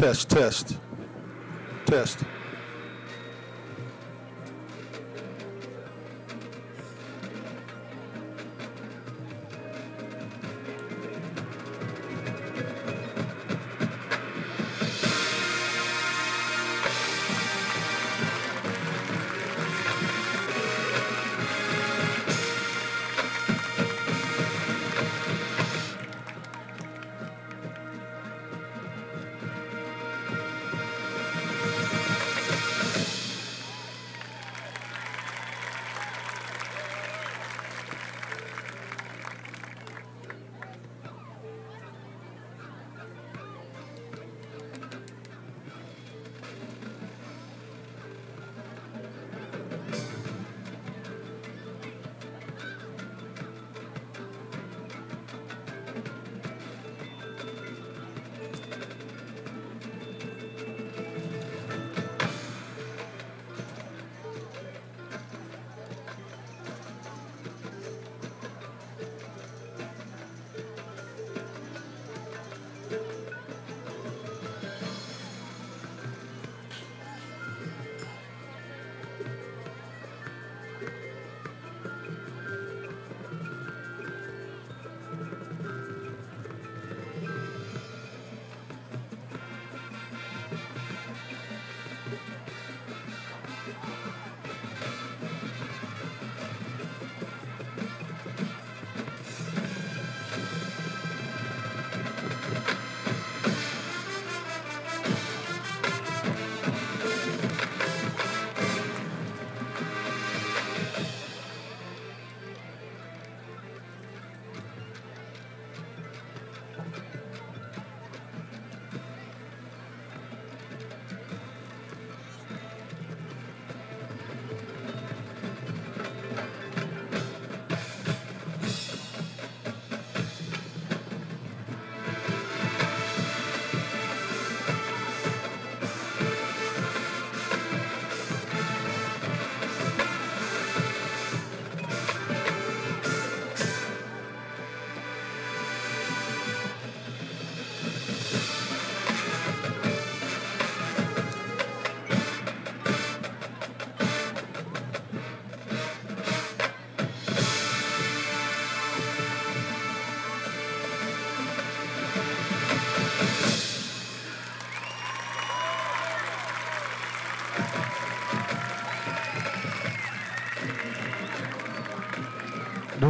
Test, test, test.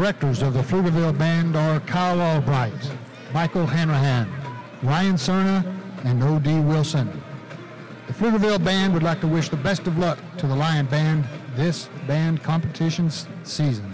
Directors of the Pflugerville Band are Kyle Albright, Michael Hanrahan, Ryan Cerna, and O.D. Wilson. The Pflugerville Band would like to wish the best of luck to the Lion Band this band competitions season.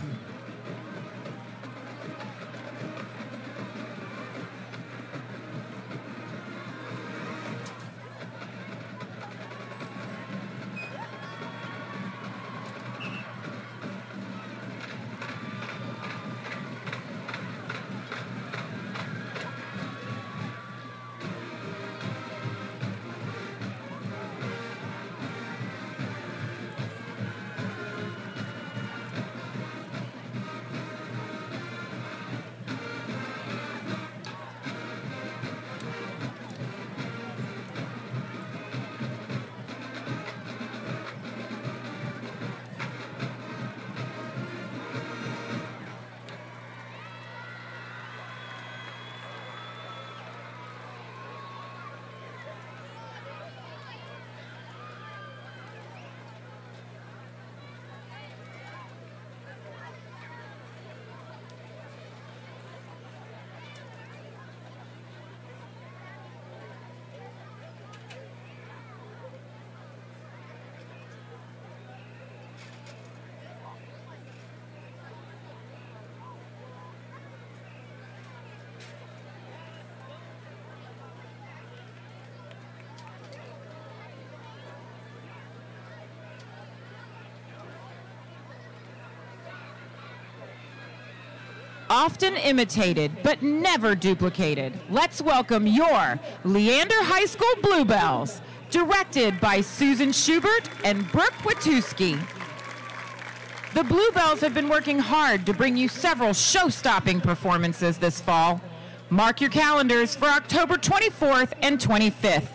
Often imitated, but never duplicated. Let's welcome your Leander High School Bluebells, directed by Susan Schubert and Brooke Watuski. The Bluebells have been working hard to bring you several show-stopping performances this fall. Mark your calendars for October 24th and 25th.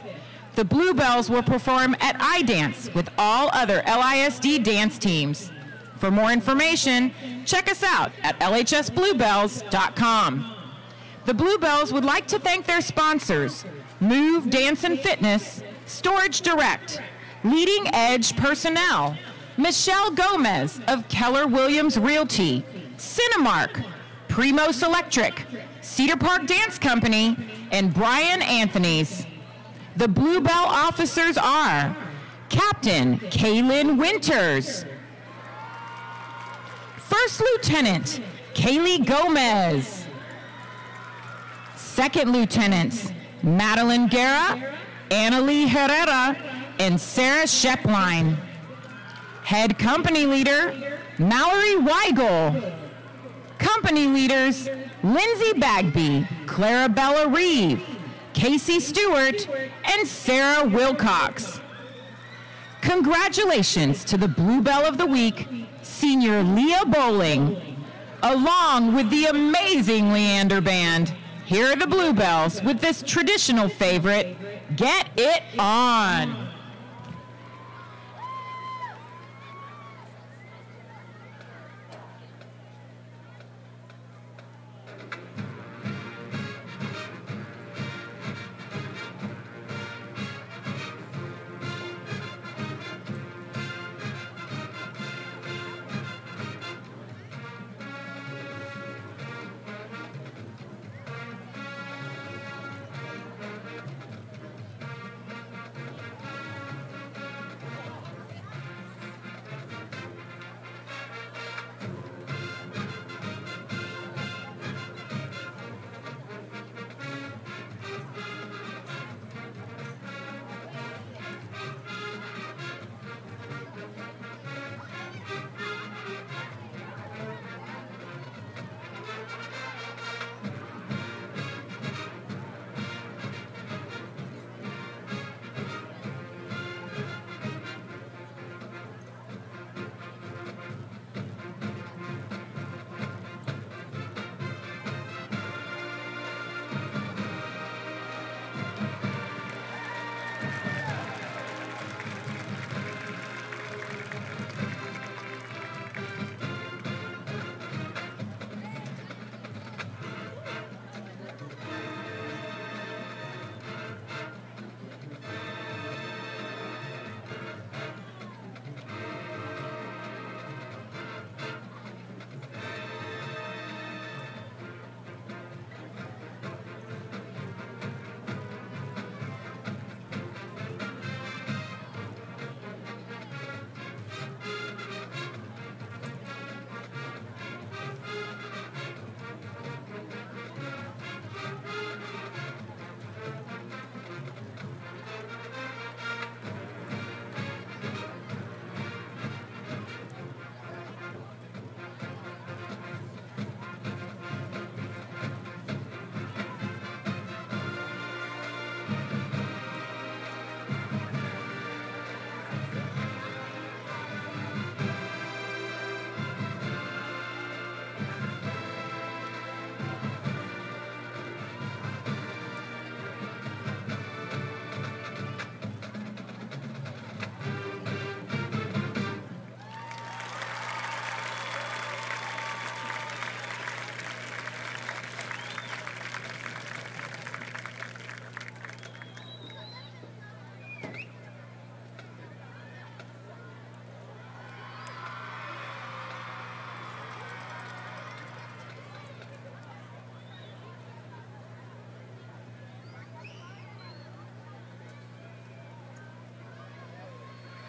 The Bluebells will perform at iDance with all other LISD dance teams. For more information, check us out at lhsbluebells.com. The Bluebells would like to thank their sponsors, Move Dance and Fitness, Storage Direct, Leading Edge Personnel, Michelle Gomez of Keller Williams Realty, Cinemark, Primos Electric, Cedar Park Dance Company, and Brian Anthony's. The Bluebell officers are Captain Kaylin Winters, First Lieutenant Kaylee Gomez, Second Lieutenants Madeline Guerra, Annalie Herrera, and Sarah Shepline. Head Company Leader Mallory Weigel. Company Leaders Lindsay Bagby, Clarabella Reeve, Casey Stewart, and Sarah Wilcox. Congratulations to the Bluebell of the Week, Senior Leah Bowling, along with the amazing Leander Band. Here are the Bluebells with this traditional favorite, Get It On.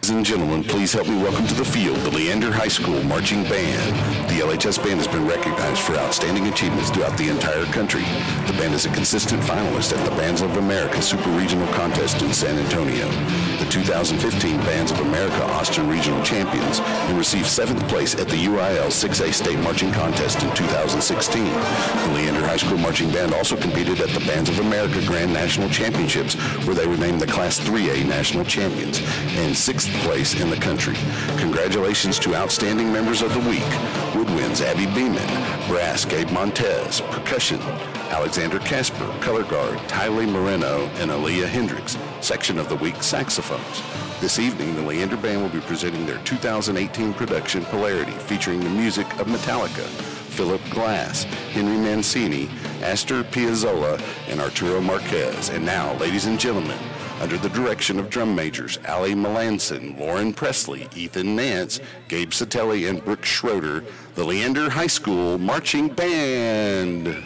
Ladies and gentlemen, please help me welcome to the field the Leander High School Marching Band. The LHS Band has been recognized for outstanding achievements throughout the entire country. The band is a consistent finalist at the Bands of America Super Regional Contest in San Antonio, the 2015 Bands of America Austin Regional Champions, and received 7th place at the UIL 6A State Marching Contest in 2016. The Leander High School Marching Band also competed at the Bands of America Grand National Championships, where they were named the Class 3A National Champions, and 6th place in the country. Congratulations to outstanding members of the week. Woodwinds Abby Beeman, brass Gabe Montez, percussion Alexander Casper, color guard Tylee Moreno and Aaliyah Hendricks, section of the week saxophones. This evening, the Leander Band will be presenting their 2018 production Polarity, featuring the music of Metallica, Philip Glass, Henry Mancini, Astor Piazzolla, and Arturo Marquez. And now, ladies and gentlemen, under the direction of drum majors Allie Melanson, Lauren Presley, Ethan Nance, Gabe Satelli, and Brooke Schroeder, the Leander High School Marching Band.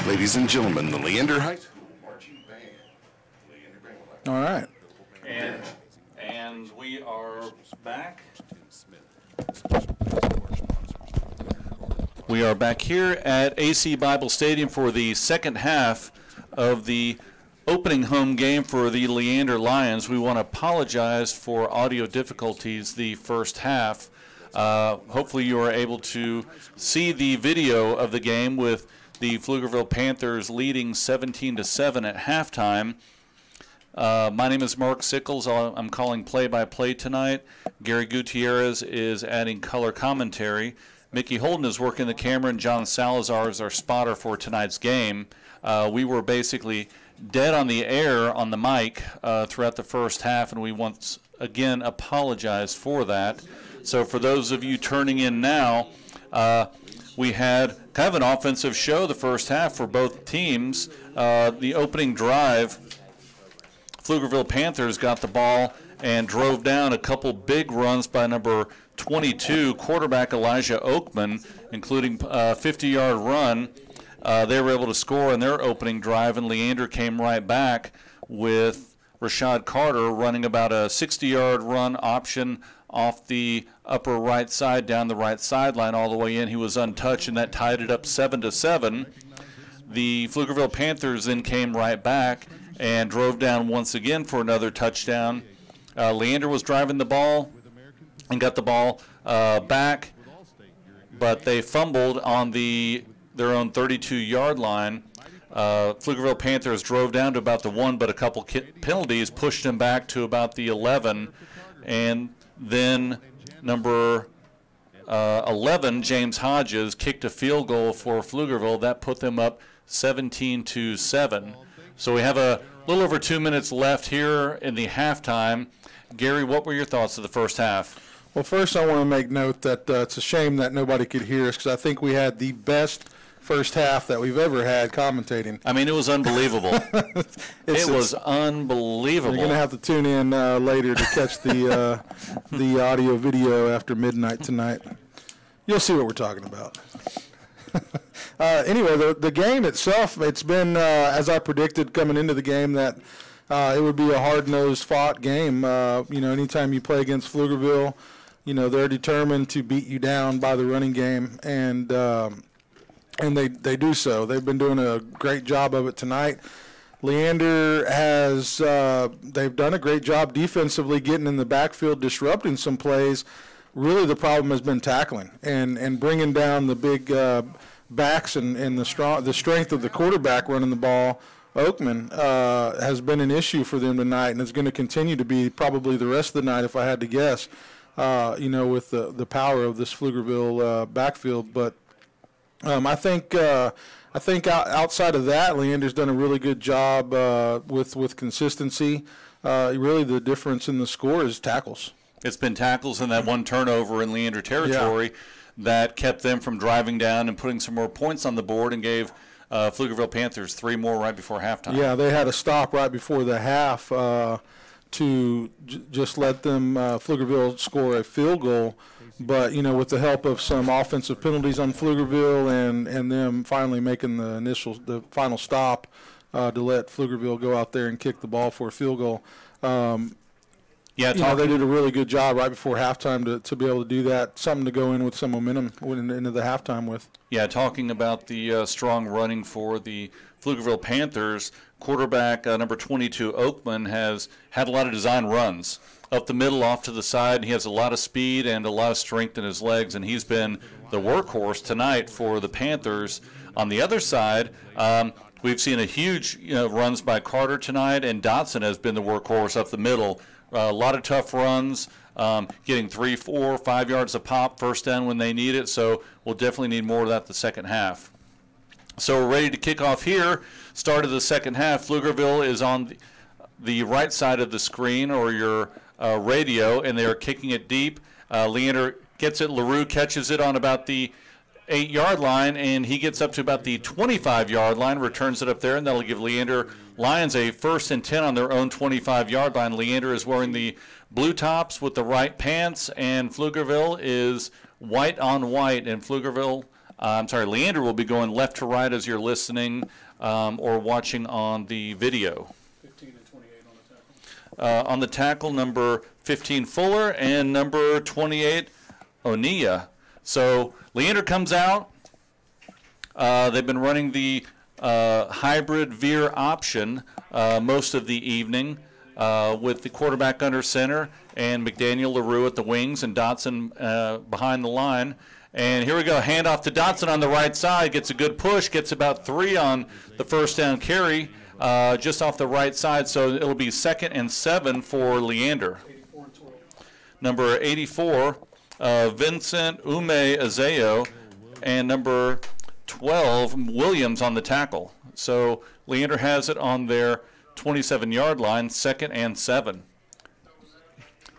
Ladies and gentlemen, the Leander High School Marching Band. All right. And we are back. We are back here at AC Bible Stadium for the second half of the opening home game for the Leander Lions. We want to apologize for audio difficulties the first half. Hopefully you are able to see the video of the game with the Pflugerville Panthers leading 17-7 at halftime. My name is Mark Sickles. I'm calling play-by-play tonight. Gary Gutierrez is adding color commentary. Mickey Holden is working the camera, and John Salazar is our spotter for tonight's game. We were basically dead on the air on the mic throughout the first half, and we once again apologize for that. So for those of you turning in now, we had kind of an offensive show the first half for both teams. The opening drive, Pflugerville Panthers got the ball and drove down a couple big runs by number 22, quarterback Elijah Oakman, including a 50-yard run. They were able to score in their opening drive, and Leander came right back with Rashad Carter running about a 60-yard run option off the upper right side down the right sideline all the way in. He was untouched, and that tied it up 7-7. The Pflugerville Panthers then came right back and drove down once again for another touchdown. Leander was driving the ball and got the ball back, but they fumbled on their own 32-yard line. Pflugerville Panthers drove down to about the 1, but a couple penalties pushed them back to about the 11. And then number 11, James Hodges, kicked a field goal for Pflugerville. That put them up 17-7. So we have a little over 2 minutes left here in the halftime. Gary, what were your thoughts of the first half? Well, first I want to make note that it's a shame that nobody could hear us, because I think we had the best first half that we've ever had commentating. I mean, it was unbelievable. It was unbelievable. You're going to have to tune in later to catch the audio video after midnight tonight. You'll see what we're talking about. Anyway, the game itself, it's been, as I predicted coming into the game, that it would be a hard-nosed fought game. Anytime you play against Pflugerville, they're determined to beat you down by the running game, and they do so. They've been doing a great job of it tonight. Leander has they've done a great job defensively getting in the backfield, disrupting some plays. Really the problem has been tackling and bringing down the big backs and the strength of the quarterback running the ball. Oakman has been an issue for them tonight, and it's going to continue to be probably the rest of the night if I had to guess, with the power of this Pflugerville backfield. But I think outside of that, Leander's done a really good job with consistency. Really, the difference in the score is tackles. It's been tackles and that one turnover in Leander territory that kept them from driving down and putting some more points on the board and gave Pflugerville Panthers 3 more right before halftime. Yeah, they had a stop right before the half to just let them Pflugerville score a field goal. But, with the help of some offensive penalties on Pflugerville and them finally making the final stop to let Pflugerville go out there and kick the ball for a field goal. They did a really good job right before halftime to be able to do that, something to go in with some momentum into the halftime with. Yeah, talking about the strong running for the Pflugerville Panthers, quarterback number 22, Oakman, has had a lot of design runs. Up the middle, off to the side. He has a lot of speed and a lot of strength in his legs, and he's been the workhorse tonight for the Panthers. On the other side, we've seen a huge runs by Carter tonight, and Dotson has been the workhorse up the middle. A lot of tough runs, getting 3, 4, 5 yards a pop, first down when they need it, so we'll definitely need more of that the second half. So we're ready to kick off here. Start of the second half. Pflugerville is on the right side of the screen or your radio, and they are kicking it deep. Leander gets it. LaRue catches it on about the 8-yard line, and he gets up to about the 25-yard line, returns it up there, and that'll give Leander Lions a 1st and 10 on their own 25-yard line. Leander is wearing the blue tops with the white pants, and Pflugerville is white on white, and Pflugerville Leander will be going left to right as you're listening or watching on the video. 15 and 28 on the tackle. On the tackle, number 15, Fuller, and number 28, O'Neill. So Leander comes out. They've been running the hybrid veer option most of the evening with the quarterback under center and McDaniel, LaRue at the wings, and Dotson behind the line. And here we go, handoff to Dotson on the right side, gets a good push, gets about 3 on the first down carry just off the right side, so it'll be 2nd and 7 for Leander. 84 and 12. Number 84, Vincent Ume Azeo, and number 12, Williams on the tackle. So Leander has it on their 27-yard line, 2nd and 7.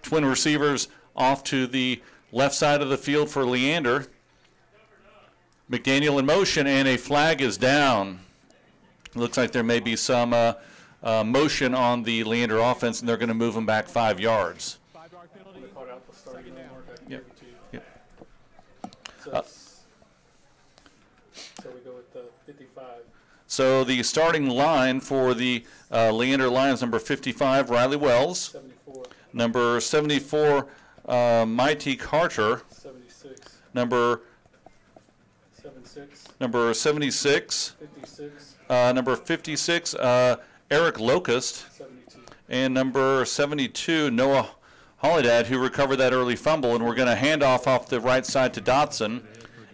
Twin receivers off to the left side of the field for Leander. McDaniel in motion, and a flag is down. Looks like there may be some motion on the Leander offense, and they're going to move him back 5 yards. Yep. So we go with the 55. So the starting line for the Leander Lions, number 55, Riley Wells. 74. Number 74, Mighty Carter. 76. Number 76. Number 76. 56. Number 56, Eric Locust. 72. And number 72, Noah Holidad, who recovered that early fumble. And we're going to hand off the right side to Dotson.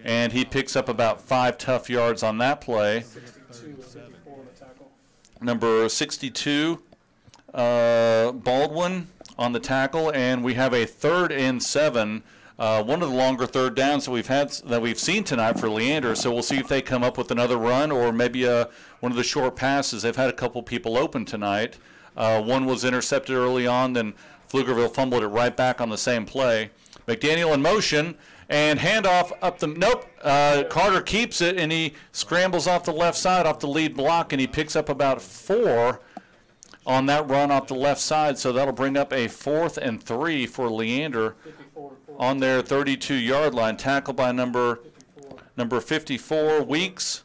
And he picks up about 5 tough yards on that play. 62 and 54 on the tackle. Number 62, Baldwin on the tackle, and we have a 3rd and 7, one of the longer third downs that we've seen tonight for Leander. So we'll see if they come up with another run or maybe one of the short passes. They've had a couple people open tonight. One was intercepted early on, then Pflugerville fumbled it right back on the same play. McDaniel in motion, and handoff up the, nope, Carter keeps it, and he scrambles off the left side, off the lead block, and he picks up about 4 on that run off the left side, so that'll bring up a 4th and 3 for Leander on their 32-yard line, tackled by number 54, Weeks,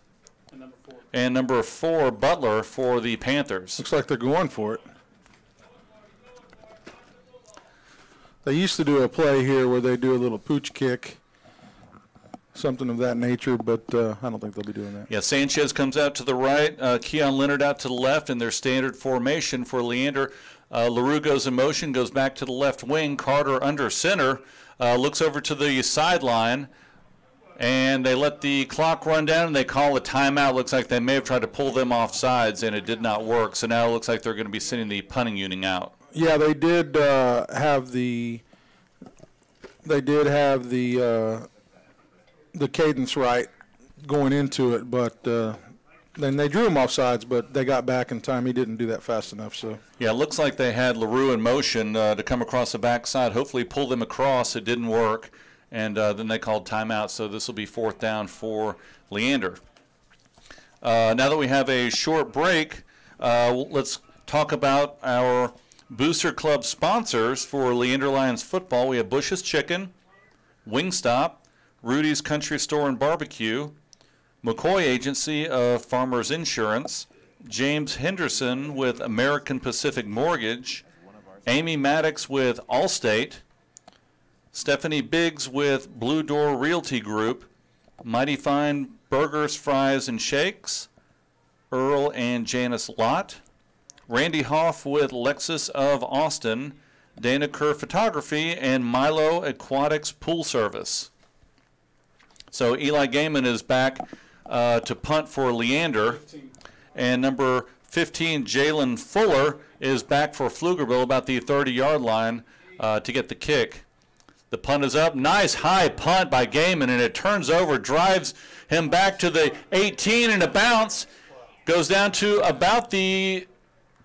and number 4, Butler for the Panthers. Looks like they're going for it. They used to do a play here where they do a little pooch kick, something of that nature, but I don't think they'll be doing that. Yeah, Sanchez comes out to the right, Keon Leonard out to the left in their standard formation for Leander. LaRue goes in motion, goes back to the left wing. Carter under center, looks over to the sideline, and they let the clock run down, and they call a timeout. Looks like they may have tried to pull them off sides, and it did not work. So now it looks like they're going to be sending the punting unit out. Yeah, they did have the cadence right going into it, but then they drew him off sides, but they got back in time. He didn't do that fast enough. So yeah, it looks like they had LaRue in motion to come across the backside, hopefully pull them across. It didn't work, and then they called timeout, so this will be 4th down for Leander. Now that we have a short break, let's talk about our Booster Club sponsors for Leander Lions football. We have Bush's Chicken, Wingstop, Rudy's Country Store and Barbecue, McCoy Agency of Farmers Insurance, James Henderson with American Pacific Mortgage, Amy Maddox with Allstate, Stephanie Biggs with Blue Door Realty Group, Mighty Fine Burgers, Fries, and Shakes, Earl and Janice Lott, Randy Hoff with Lexus of Austin, Dana Kerr Photography, and Milo Aquatics Pool Service. So Eli Gaiman is back to punt for Leander, and number 15, Jalen Fuller, is back for Pflugerville about the 30-yard line to get the kick. The punt is up. Nice high punt by Gaiman, and it turns over, drives him back to the 18, and a bounce goes down to about the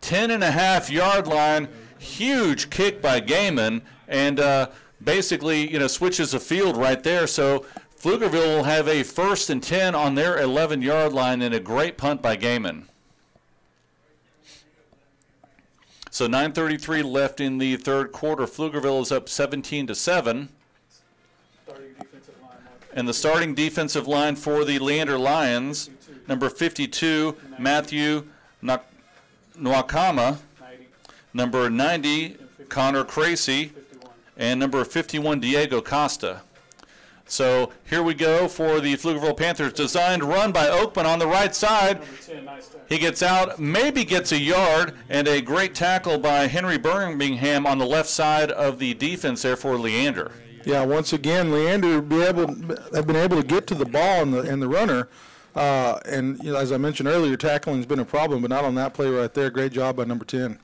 10.5-yard line. Huge kick by Gaiman, and basically, switches the field right there. So Pflugerville will have a 1st and 10 on their 11-yard line, and a great punt by Gaiman. So 9:33 left in the third quarter. Pflugerville is up 17-7. And the starting defensive line for the Leander Lions, number 52, Matthew Nwakama, number 90, Connor Cracy, and number 51, Diego Costa. So here we go for the Pflugerville Panthers. Designed run by Oakman on the right side. He gets out, maybe gets a yard, and a great tackle by Henry Birmingham on the left side of the defense there for Leander. Yeah, once again, Leander have been able to get to the ball and the runner. And you know, as I mentioned earlier, tackling's been a problem, but not on that play right there. Great job by number 10.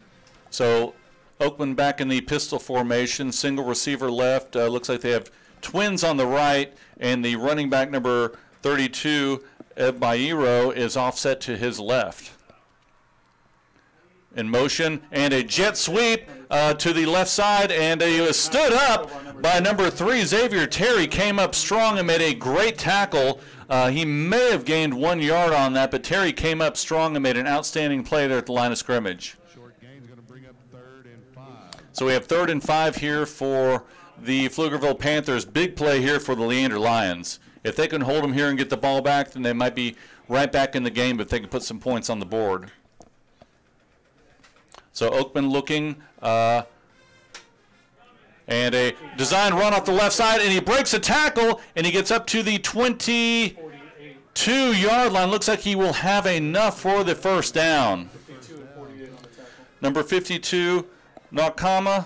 So Oakman back in the pistol formation, single receiver left. Looks like they have twins on the right, and the running back number 32, Bairo, is offset to his left. In motion, and a jet sweep to the left side, and he was stood up by number 3, Xavier Terry, came up strong and made a great tackle. He may have gained 1 yard on that, but Terry came up strong and made an outstanding play there at the line of scrimmage. So we have 3rd and 5 here for the Pflugerville Panthers. Big play here for the Leander Lions. If they can hold them here and get the ball back, then they might be right back in the game if they can put some points on the board. So Oakman looking, and a design run off the left side, and he breaks a tackle, and he gets up to the 22-yard line. Looks like he will have enough for the first down. Number 52, Nakama,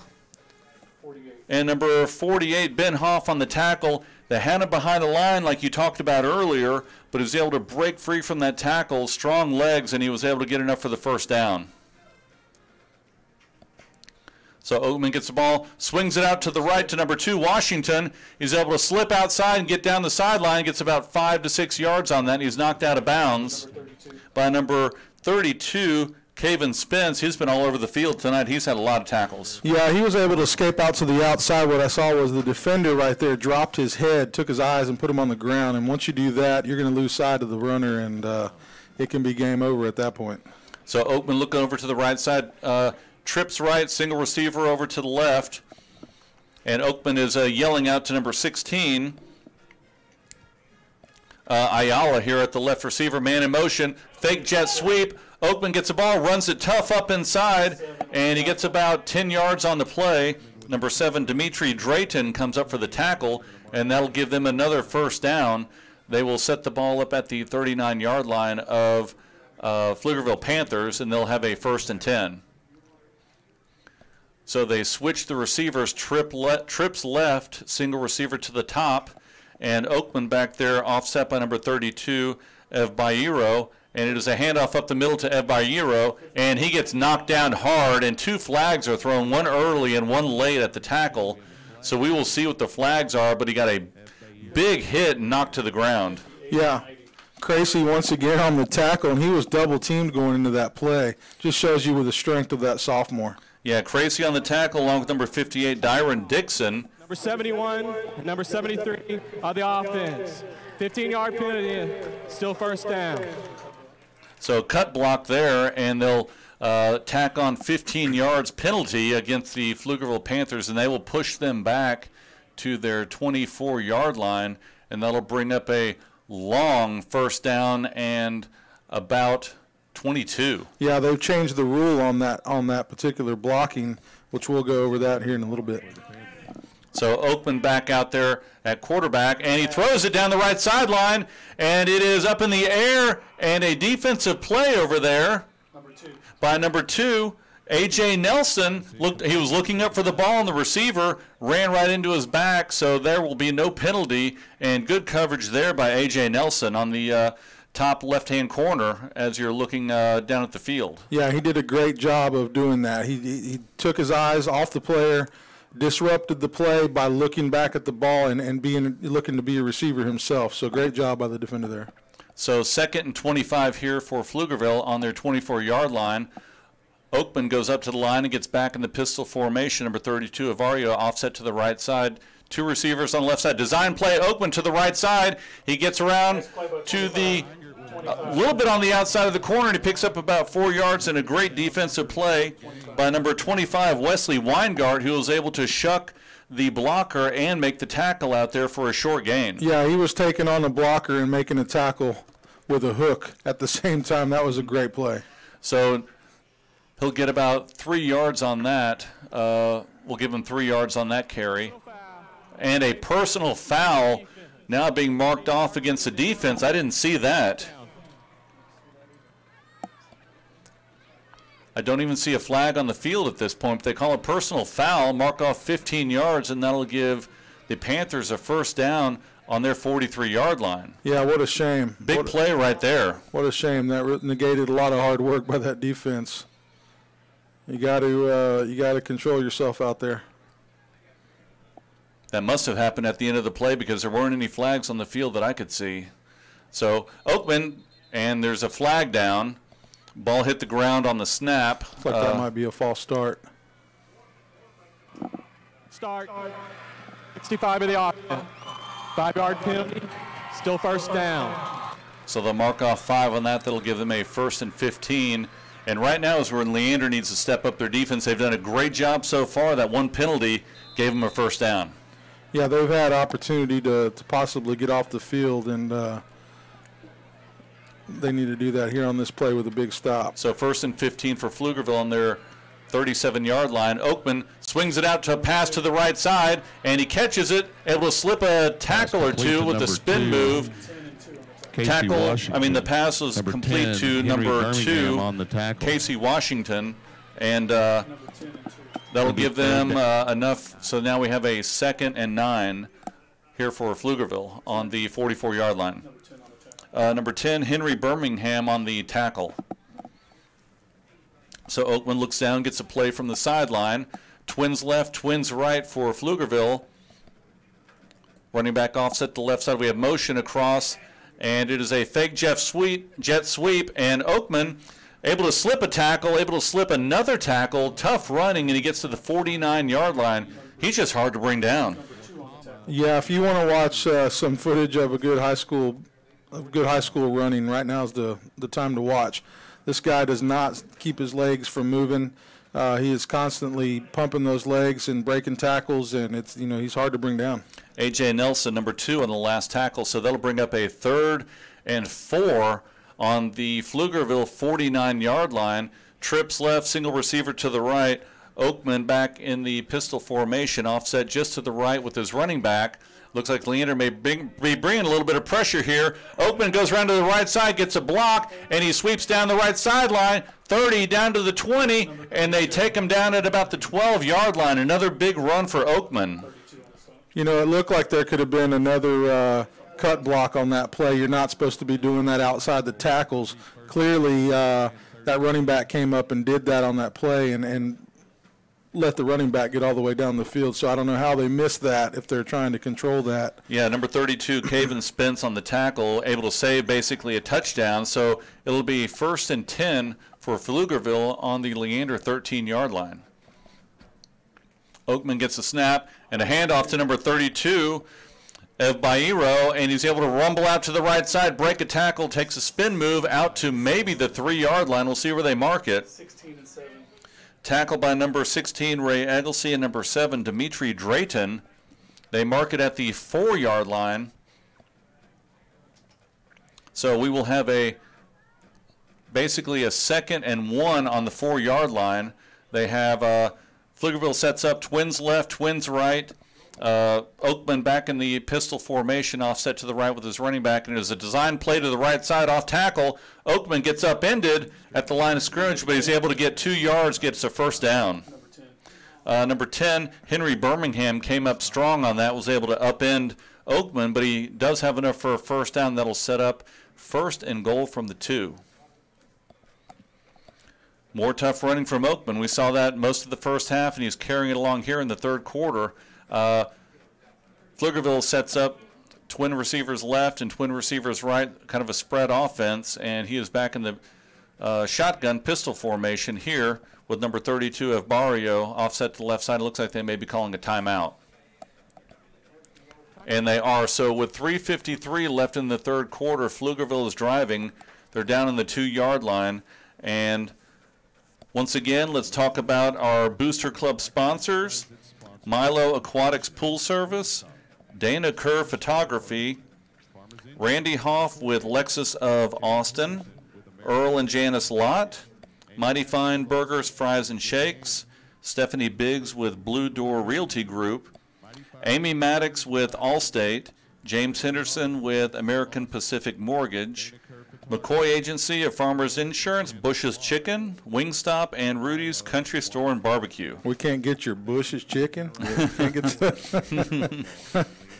and number 48, Ben Hoff on the tackle. They had him behind the line like you talked about earlier, but he was able to break free from that tackle, strong legs, and he was able to get enough for the first down. So Oakman gets the ball, swings it out to the right to number 2, Washington. He's able to slip outside and get down the sideline, gets about 5 to 6 yards on that, and he's knocked out of bounds by number 32, Caven Spence. He's been all over the field tonight. He's had a lot of tackles. Yeah, he was able to escape out to the outside. What I saw was the defender right there dropped his head, took his eyes, and put him on the ground. And once you do that, you're going to lose sight of the runner, and it can be game over at that point. So Oakman looking over to the right side, trips right, single receiver over to the left. And Oakman is yelling out to number 16, Ayala here at the left receiver, man in motion, fake jet sweep. Oakman gets the ball, runs it tough up inside, and he gets about 10 yards on the play. Number 7, Dimitri Drayton, comes up for the tackle, and that'll give them another first down. They will set the ball up at the 39-yard line of Pflugerville Panthers, and they'll have a 1st and 10. So they switch the receivers, trips left, single receiver to the top, and Oakman back there offset by number 32, Ev Bairo. And it is a handoff up the middle to Ev Bairo, and he gets knocked down hard, and 2 flags are thrown, one early and one late at the tackle. So we will see what the flags are, but he got a big hit and knocked to the ground. Yeah, Cracy once again on the tackle, and he was double-teamed going into that play. Just shows you with the strength of that sophomore. Yeah, Cracy on the tackle along with number 58, Dyron Dixon. Number 71, number 73 of the offense. 15-yard penalty, still first down. So cut block there, and they'll tack on 15 yards penalty against the Pflugerville Panthers, and they will push them back to their 24-yard line, and that'll bring up a long first down and about 22. Yeah, they've changed the rule on that particular blocking, which we'll go over that here in a little bit. So Oakman back out there at quarterback, and he throws it down the right sideline, and it is up in the air, and a defensive play over there by number 2, A.J. Nelson. He was looking up for the ball, and the receiver ran right into his back, so there will be no penalty, and good coverage there by A.J. Nelson on the top left-hand corner as you're looking down at the field. Yeah, he did a great job of doing that. He took his eyes off the player, disrupted the play by looking back at the ball and looking to be a receiver himself. So great job by the defender there. So 2nd and 25 here for Pflugerville on their 24-yard line. Oakman goes up to the line and gets back in the pistol formation. Number 32, Avario, offset to the right side. 2 receivers on the left side. Design play, Oakman to the right side. He gets around to the a little bit on the outside of the corner, and he picks up about 4 yards and a great defensive play by number 25, Wesley Weingart, who was able to shuck the blocker and make the tackle out there for a short gain. Yeah, he was taking on the blocker and making a tackle with a hook at the same time. That was a great play. So he'll get about 3 yards on that. We'll give him 3 yards on that carry. And a personal foul now being marked off against the defense. I didn't see that. I don't even see a flag on the field at this point. But they call a personal foul, mark off 15 yards, and that'll give the Panthers a first down on their 43-yard line. Yeah, what a shame. Big play right there. What a shame. That negated a lot of hard work by that defense. You got to control yourself out there. That must have happened at the end of the play because there weren't any flags on the field that I could see. So Oakman, and there's a flag down. Ball hit the ground on the snap. Looks like that might be a false start. Start. 65 of the offense. 5-yard penalty. Still first down. So they'll mark off 5 on that. That'll give them a 1st and 15. And right now is where Leander needs to step up their defense. They've done a great job so far. That one penalty gave them a first down. Yeah, they've had opportunity to possibly get off the field, and they need to do that here on this play with a big stop. So 1st and 15 for Pflugerville on their 37-yard line. Oakman swings it out to a pass to the right side, and he catches it. Able to slip a tackle or two with the spin move. Tackle. I mean, the pass was complete to number 2, on the tackle. Casey Washington, and that'll give them enough. So now we have a 2nd and 9 here for Pflugerville on the 44-yard line. Number 10, Henry Birmingham on the tackle. So Oakman looks down, gets a play from the sideline. Twins left, twins right for Pflugerville. Running back offset to left side. We have motion across, and it is a fake jet sweep, and Oakman able to slip a tackle, able to slip another tackle. Tough running, and he gets to the 49-yard line. He's just hard to bring down. Yeah, if you want to watch some footage of a good high school running, right now is the time to watch. This guy does not keep his legs from moving. He is constantly pumping those legs and breaking tackles, and he's hard to bring down. A.J. Nelson, number 2 on the last tackle, so that'll bring up a 3rd and 4 on the Pflugerville 49-yard line. Trips left, single receiver to the right. Oakman back in the pistol formation, offset just to the right with his running back. Looks like Leander may be bringing a little bit of pressure here. Oakman goes around to the right side, gets a block, and he sweeps down the right sideline, 30 down to the 20, and they take him down at about the 12-yard line. Another big run for Oakman. It looked like there could have been another cut block on that play. You're not supposed to be doing that outside the tackles. Clearly, that running back came up and did that on that play and let the running back get all the way down the field. So I don't know how they missed that if they're trying to control that. Yeah, number 32, Caven Spence on the tackle, able to save basically a touchdown. So it'll be 1st and 10 for Pflugerville on the Leander 13-yard line. Oakman gets a snap and a handoff to number 32 of Bairo, and he's able to rumble out to the right side, break a tackle, takes a spin move out to maybe the 3-yard line. We'll see where they mark it. 16 and 7. Tackle by number 16, Ray Egglesey, and number 7, Dimitri Drayton. They mark it at the 4-yard line. So we will have basically a 2nd and 1 on the 4-yard line. They have Pflugerville sets up twins left, twins right. Oakman back in the pistol formation, offset to the right with his running back, and it is a design play to the right side off tackle. Oakman gets upended at the line of scrimmage, but he's able to get 2 yards, gets a first down. Number 10, Henry Birmingham came up strong on that, was able to upend Oakman, but he does have enough for a first down that'll set up 1st and goal from the 2. More tough running from Oakman. We saw that most of the first half, and he's carrying it along here in the 3rd quarter. Pflugerville sets up twin receivers left and twin receivers right, kind of a spread offense, and he is back in the shotgun pistol formation here with number 32 of Barrio offset to the left side. It looks like they may be calling a timeout. And they are. So with 3:53 left in the 3rd quarter, Pflugerville is driving. They're down in the 2-yard line. And once again, let's talk about our Booster Club sponsors. Milo Aquatics Pool Service, Dana Kerr Photography, Randy Hoff with Lexus of Austin, Earl and Janice Lott, Mighty Fine Burgers, Fries and Shakes, Stephanie Biggs with Blue Door Realty Group, Amy Maddox with Allstate, James Henderson with American Pacific Mortgage, McCoy Agency of Farmers Insurance, Bush's Chicken, Wingstop, and Rudy's Country Store and Barbecue. We can't get your Bush's Chicken? We can't get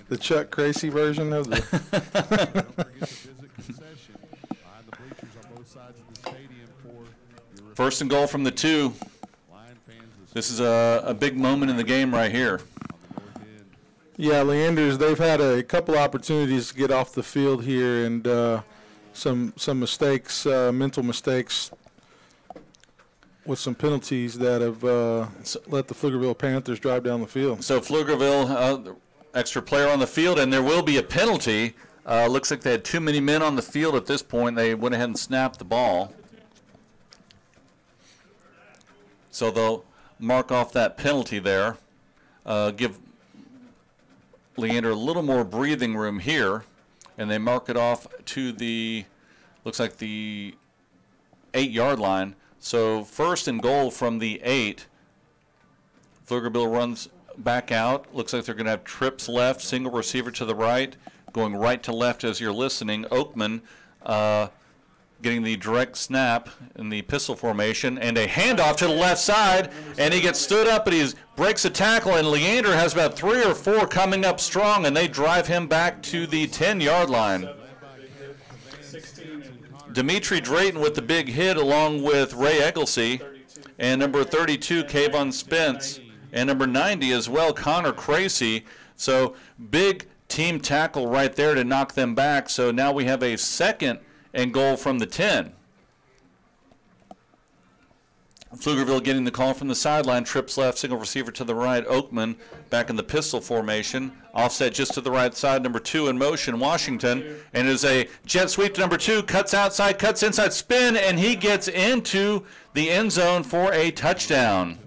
the Chuck Crazy version of the... First and goal from the 2. This is a big moment in the game right here. Yeah, Leanders, they've had a couple opportunities to get off the field here, and some mistakes, mental mistakes with some penalties that have let the Pflugerville Panthers drive down the field. So Pflugerville, extra player on the field, and there will be a penalty. Looks like they had too many men on the field at this point. They went ahead and snapped the ball. So they'll mark off that penalty there, give Leander a little more breathing room here, and they mark it off to the, looks like the 8-yard line. So first and goal from the 8. Pflugerville runs back out. Looks like they're going to have trips left, single receiver to the right, going right to left as you're listening. Oakman getting the direct snap in the pistol formation, and a handoff to the left side, and he gets stood up, but he breaks a tackle, and Leander has about 3 or 4 coming up strong, and they drive him back to the 10-yard line. Dimitri Drayton with the big hit, along with Ray Egglesey, and number 32, Kayvon Spence, and number 90 as well, Connor Cracy. So big team tackle right there to knock them back. So now we have a second and goal from the 10. Pflugerville getting the call from the sideline. Trips left, single receiver to the right. Oakman back in the pistol formation. Offset just to the right side. Number 2 in motion, Washington. And it is a jet sweep to number 2. Cuts outside, cuts inside, spin, and he gets into the end zone for a touchdown.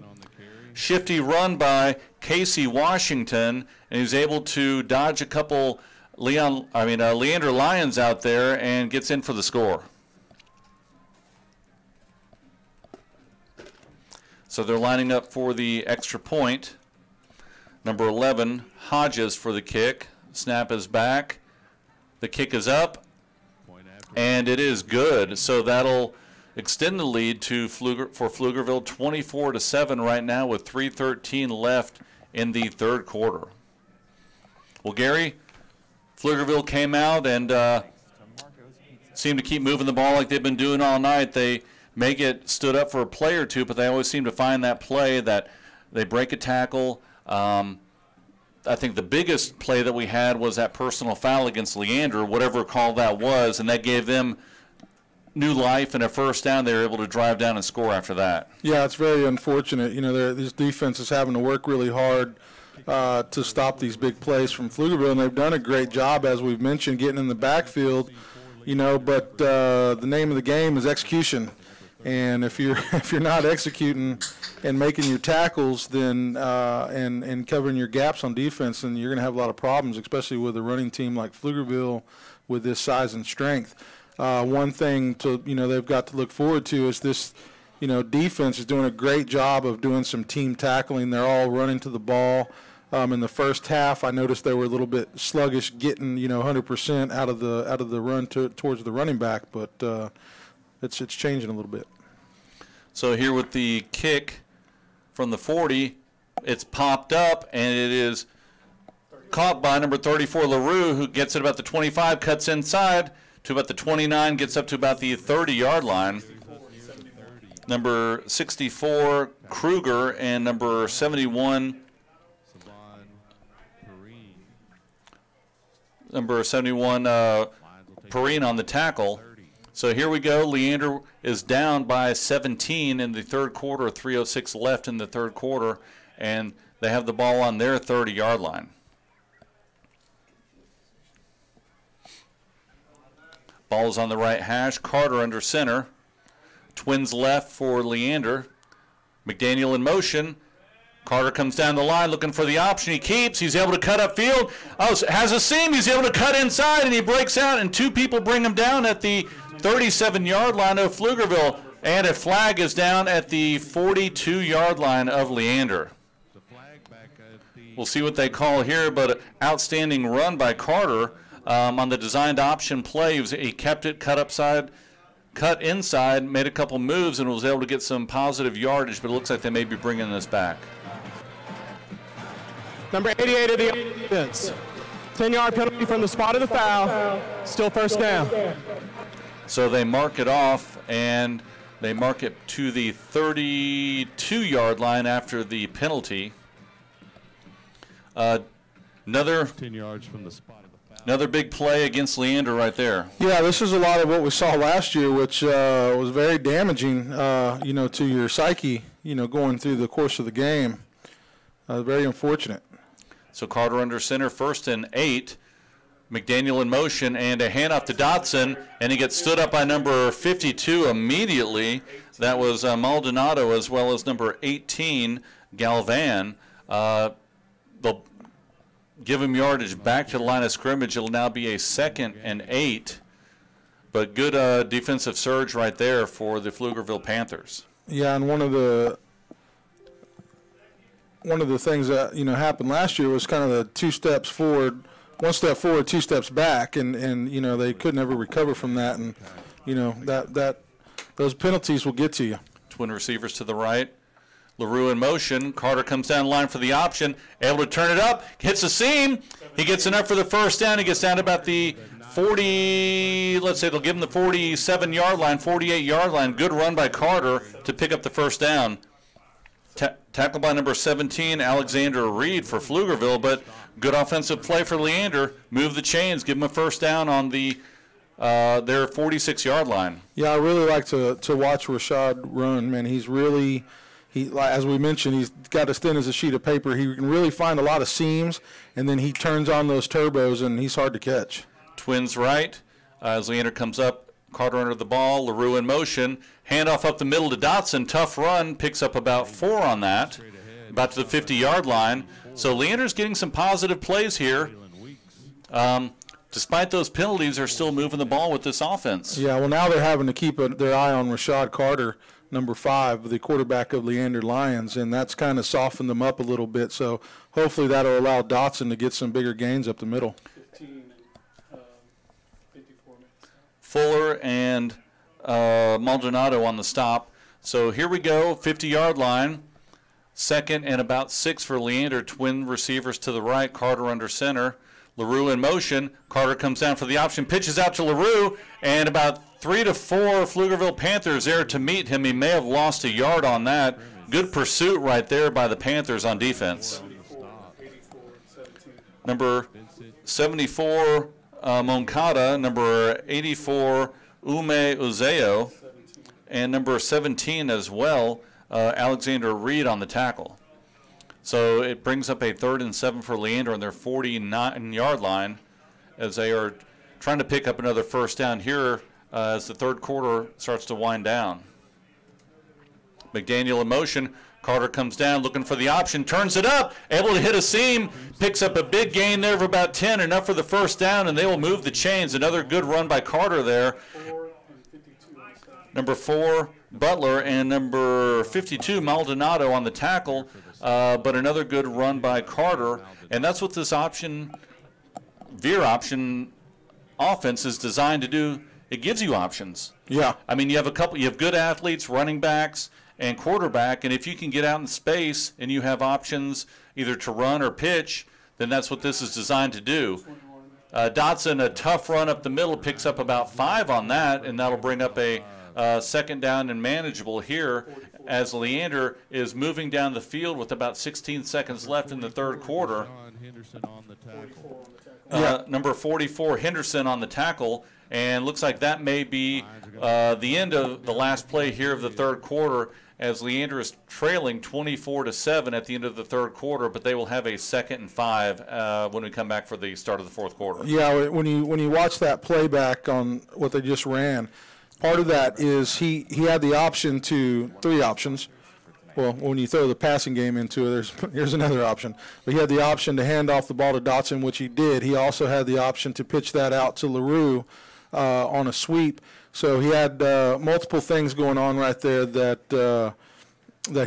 Shifty run by Casey Washington, and he's able to dodge a couple Leander Lions out there and gets in for the score. So they're lining up for the extra point. Number 11, Hodges for the kick. Snap is back. The kick is up, and it is good. So that'll extend the lead to for Pflugerville 24-7 right now with 3:13 left in the third quarter. Well, Gary, Pflugerville came out and seemed to keep moving the ball like they've been doing all night. They may get stood up for a play or two, but they always seem to find that play that they break a tackle. I think the biggest play that we had was that personal foul against Leander, whatever call that was, and that gave them new life and a first down. They were able to drive down and score after that. Yeah, it's very unfortunate. You know, this defense is having to work really hard to stop these big plays from Pflugerville, and they've done a great job, as we've mentioned, getting in the backfield. You know, but the name of the game is execution. And if you're not executing and making your tackles, then and covering your gaps on defense, then you're going to have a lot of problems, especially with a running team like Pflugerville with this size and strength. One thing they've got to look forward to is this, defense is doing a great job of doing some team tackling. They're all running to the ball. In the first half, I noticed they were a little bit sluggish, getting 100% out of the run towards the running back, but it's changing a little bit. So here with the kick from the 40, it's popped up, and it is caught by number 34, LaRue, who gets it about the 25, cuts inside to about the 29, gets up to about the 30-yard line. Number 64, Kruger, and number 71, Perrine on the tackle. So here we go. Leander is down by 17 in the third quarter, 3:06 left in the third quarter, and they have the ball on their 30-yard line. Ball is on the right hash. Carter under center. Twins left for Leander. McDaniel in motion. Carter comes down the line looking for the option. He keeps. He's able to cut upfield. Oh, has a seam. He's able to cut inside, and he breaks out, and two people bring him down at the 37-yard line of Pflugerville. And a flag is down at the 42-yard line of Leander. We'll see what they call here, but an outstanding run by Carter on the designed option play. He kept it, cut upside, cut inside, made a couple moves, and was able to get some positive yardage, but it looks like they may be bringing this back. Number 88 of the offense. 10-yard penalty from the spot of the foul. Still first down. So they mark it off, and they mark it to the 32-yard line after the penalty. Another 10 yards from the spot of the foul. Another big play against Leander right there. Yeah, this is a lot of what we saw last year, which was very damaging, to your psyche, going through the course of the game. Very unfortunate. So Carter under center, 1st and 8. McDaniel in motion, and a handoff to Dotson, and he gets stood up by number 52 immediately. That was Maldonado, as well as number 18, Galvan. They'll give him yardage back to the line of scrimmage. It'll now be a 2nd and 8. But good defensive surge right there for the Pflugerville Panthers. Yeah, and one of the things that happened last year was kind of the 2 steps forward, 1 step forward, 2 steps back, and they couldn't ever recover from that, and that those penalties will get to you. Twin receivers to the right. LaRue in motion. Carter comes down the line for the option, able to turn it up, hits a seam. He gets enough for the first down. He gets down to about the 40, let's say they'll give him the 47-yard line, 48-yard line. Good run by Carter to pick up the first down. Tackled by number 17, Alexander Reed for Pflugerville, but good offensive play for Leander. Move the chains, give him a first down on the their 46-yard line. Yeah, I really like to watch Rashad run, man. He's really, as we mentioned, he's got as thin as a sheet of paper. He can really find a lot of seams, and then he turns on those turbos, and he's hard to catch. Twins right, as Leander comes up, Carter under the ball, LaRue in motion. Handoff up the middle to Dotson. Tough run, picks up about 4 on that, about to the 50-yard line. So Leander's getting some positive plays here. Despite those penalties, they're still moving the ball with this offense. Yeah, well, now they're having to keep their eye on Rashad Carter, number 5, the quarterback of Leander Lions, and that's kind of softened them up a little bit. So hopefully that'll allow Dotson to get some bigger gains up the middle. 54 minutes. Fuller and Maldonado on the stop. So here we go, 50-yard line. 2nd and about 6 for Leander. Twin receivers to the right, Carter under center. LaRue in motion. Carter comes down for the option, pitches out to LaRue, and about 3 to 4 Pflugerville Panthers there to meet him. He may have lost a yard on that. Good pursuit right there by the Panthers on defense. Number 74, Moncada. Number 84, Ume Uzeo. And number 17 as well, Alexander Reed on the tackle. So it brings up a 3rd and 7 for Leander on their 49-yard line as they are trying to pick up another first down here as the 3rd quarter starts to wind down. McDaniel in motion. Carter comes down looking for the option, turns it up, able to hit a seam, picks up a big gain there of about 10, enough for the first down, and they will move the chains. Another good run by Carter there. Number 4, Butler, and number 52, Maldonado on the tackle, but another good run by Carter. And that's what this veer option offense is designed to do. It gives you options. Yeah. I mean, you have good athletes, running backs, and quarterback, and if you can get out in space and you have options either to run or pitch, then that's what this is designed to do. Dotson, a tough run up the middle, picks up about 5 on that, and that'll bring up a 2nd down and manageable here as Leander is moving down the field with about 16 seconds left in the 3rd quarter. Number 44, Henderson on the tackle, and looks like that may be the end of the last play here of the 3rd quarter as Leander is trailing 24-7 at the end of the 3rd quarter, but they will have a 2nd and 5 when we come back for the start of the 4th quarter. Yeah, when you watch that playback on what they just ran, part of that is he had the option to 3 options. well, when you throw the passing game into it, here's another option. But he had the option to hand off the ball to Dotson, which he did. He also had the option to pitch that out to LaRue on a sweep. So he had multiple things going on right there that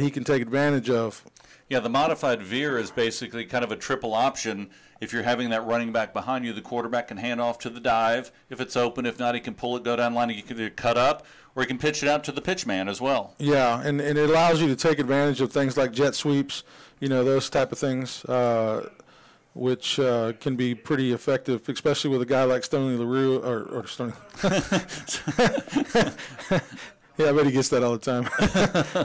he can take advantage of. Yeah, the modified veer is basically kind of a triple option. If you're having that running back behind you, the quarterback can hand off to the dive. If it's open, if not, he can pull it, go down line, he can either cut up, or he can pitch it out to the pitch man as well. Yeah, and it allows you to take advantage of things like jet sweeps, those type of things, which can be pretty effective, especially with a guy like Stoney LaRue, or Stoney. Yeah, I bet he gets that all the time.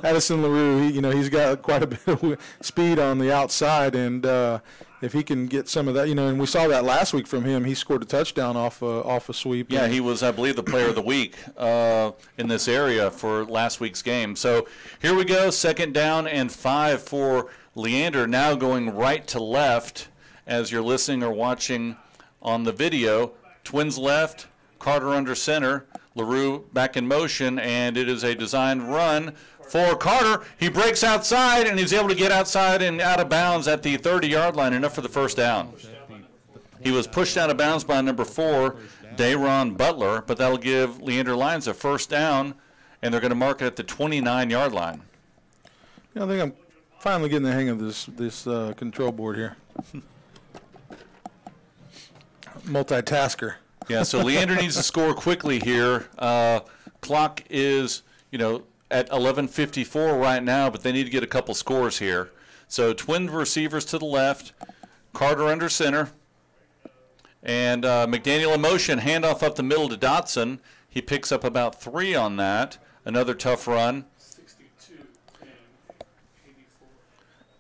Addison LaRue, he's got quite a bit of speed on the outside, and if he can get some of that, and we saw that last week from him. He scored a touchdown off a sweep. Yeah, he was, I believe, the player of the week in this area for last week's game. So here we go, 2nd down and 5 for Leander, now going right to left as you're listening or watching on the video. Twins left, Carter under center, LaRue back in motion, and it is a designed run for Carter. He breaks outside, and he's able to get outside and out of bounds at the 30-yard line, enough for the first down. He was pushed out of bounds by number 4, Dayron Butler, but that'll give Leander Lions a first down, and they're going to mark it at the 29-yard line. I think I'm finally getting the hang of this control board here. Multitasker. Yeah, so Leander needs to score quickly here. Clock is, at 11:54 right now, but they need to get a couple scores here. So twin receivers to the left, Carter under center, and McDaniel in motion, handoff up the middle to Dotson. He picks up about 3 on that. Another tough run. 62 and 84.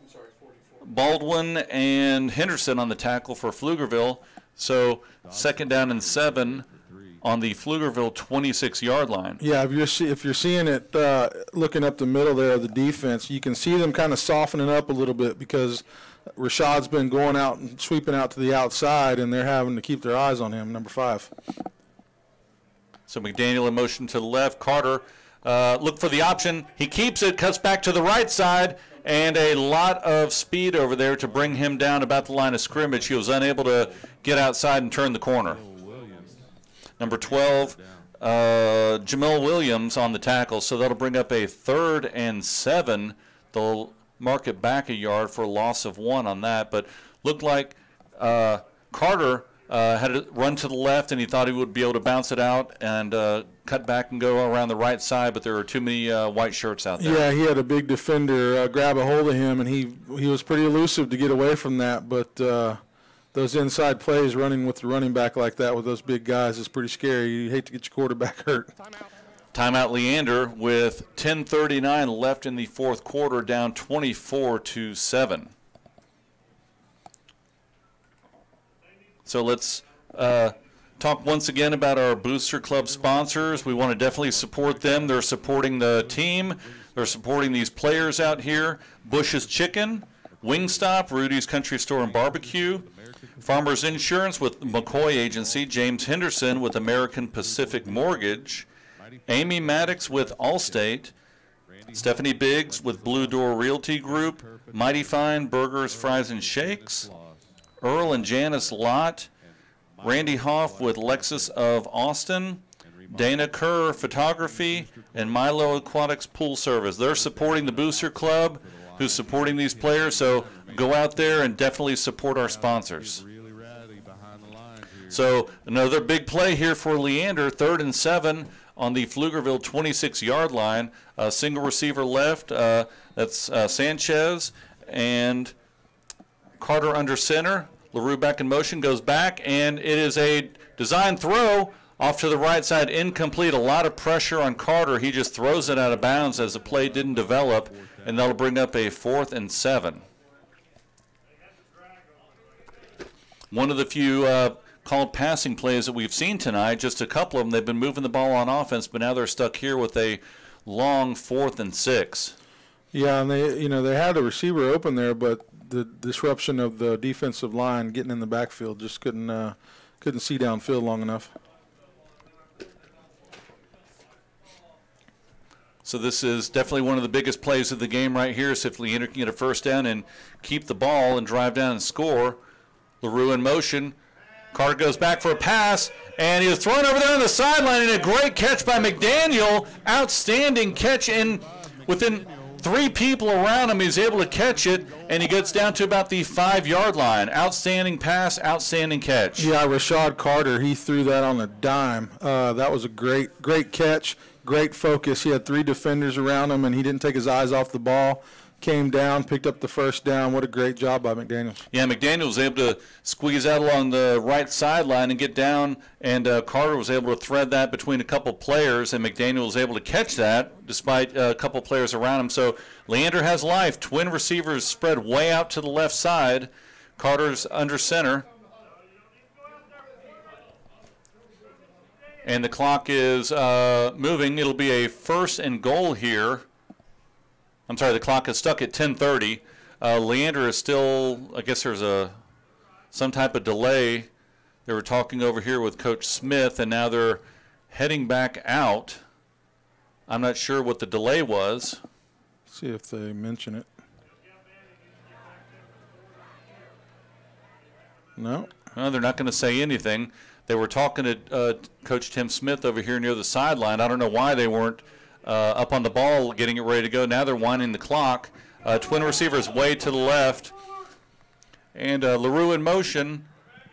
I'm sorry, 44. Baldwin and Henderson on the tackle for Pflugerville. So 2nd down and 7 on the Pflugerville 26-yard line. Yeah, if you're seeing it looking up the middle there of the defense, you can see them kind of softening up a little bit because Rashad's been going out and sweeping out to the outside, and they're having to keep their eyes on him, number 5. So McDaniel in motion to the left. Carter look for the option. He keeps it, cuts back to the right side, and a lot of speed over there to bring him down about the line of scrimmage. He was unable to get outside and turn the corner. Number 12, Jamil Williams on the tackle, so that'll bring up a 3rd and 7. They'll mark it back a yard for a loss of 1 on that, but looked like Carter had to run to the left, and he thought he would be able to bounce it out and cut back and go around the right side, but there were too many white shirts out there. Yeah, he had a big defender grab a hold of him, and he was pretty elusive to get away from that, but those inside plays running with the running back like that with those big guys is pretty scary. You hate to get your quarterback hurt. Timeout Leander with 10:39 left in the 4th quarter, down 24-7. So let's talk once again about our Booster Club sponsors. We want to definitely support them. They're supporting the team. They're supporting these players out here. Bush's Chicken, Wingstop, Rudy's Country Store and Barbecue, Farmers Insurance with McCoy Agency, James Henderson with American Pacific Mortgage, Amy Maddox with Allstate, Stephanie Biggs with Blue Door Realty Group, Mighty Fine Burgers, Fries, and Shakes, Earl and Janice Lott, Randy Hoff with Lexus of Austin, Dana Kerr Photography, and Milo Aquatics Pool Service. They're supporting the Booster Club, who's supporting these players, so go out there and definitely support our sponsors. So another big play here for Leander, 3rd and 7 on the Pflugerville 26-yard line. Single receiver left, that's Sanchez, and Carter under center. LaRue back in motion, goes back, and it is a design throw off to the right side, incomplete. A lot of pressure on Carter. He just throws it out of bounds as the play didn't develop, and that'll bring up a 4th and 7. One of the few called passing plays that we've seen tonight, just a couple of them, they've been moving the ball on offense, but now they're stuck here with a long 4th and 6. Yeah, and they had a receiver open there, but the disruption of the defensive line getting in the backfield just couldn't see downfield long enough. So this is definitely one of the biggest plays of the game right here. So if Leander can get a first down and keep the ball and drive down and score, LaRue in motion. Carter goes back for a pass, and he was thrown over there on the sideline, and a great catch by McDaniel. Outstanding catch, and within 3 people around him, he's able to catch it, and he gets down to about the 5-yard line. Outstanding pass, outstanding catch. Yeah, Rashad Carter, he threw that on a dime. That was a great catch, great focus. He had 3 defenders around him, and he didn't take his eyes off the ball. Came down, picked up the first down. What a great job by McDaniels. Yeah, McDaniel was able to squeeze out along the right sideline and get down, and Carter was able to thread that between a couple players, and McDaniel was able to catch that despite a couple players around him. So Leander has life. Twin receivers spread way out to the left side. Carter's under center. And the clock is moving. It'll be a 1st and goal here. I'm sorry, the clock is stuck at 10:30. Leander is still, I guess there's some type of delay. They were talking over here with Coach Smith, and now they're heading back out. I'm not sure what the delay was. See if they mention it. No. No, they're not going to say anything. They were talking to Coach Tim Smith over here near the sideline. I don't know why they weren't up on the ball, getting it ready to go. Now they're winding the clock. Twin receivers way to the left. And LaRue in motion,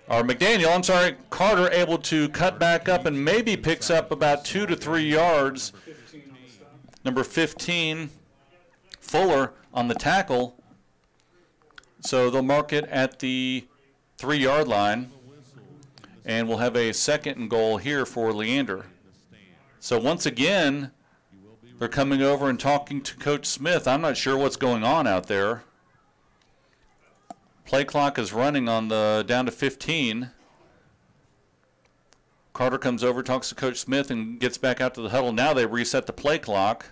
or McDaniel, I'm sorry, Carter able to cut back up and maybe picks up about 2 to 3 yards. Number 15, Fuller on the tackle. So they'll mark it at the 3-yard line. And we'll have a 2nd and goal here for Leander. So once again, they're coming over and talking to Coach Smith. I'm not sure what's going on out there. Play clock is running on the down to 15. Carter comes over, talks to Coach Smith, and gets back out to the huddle. Now they reset the play clock.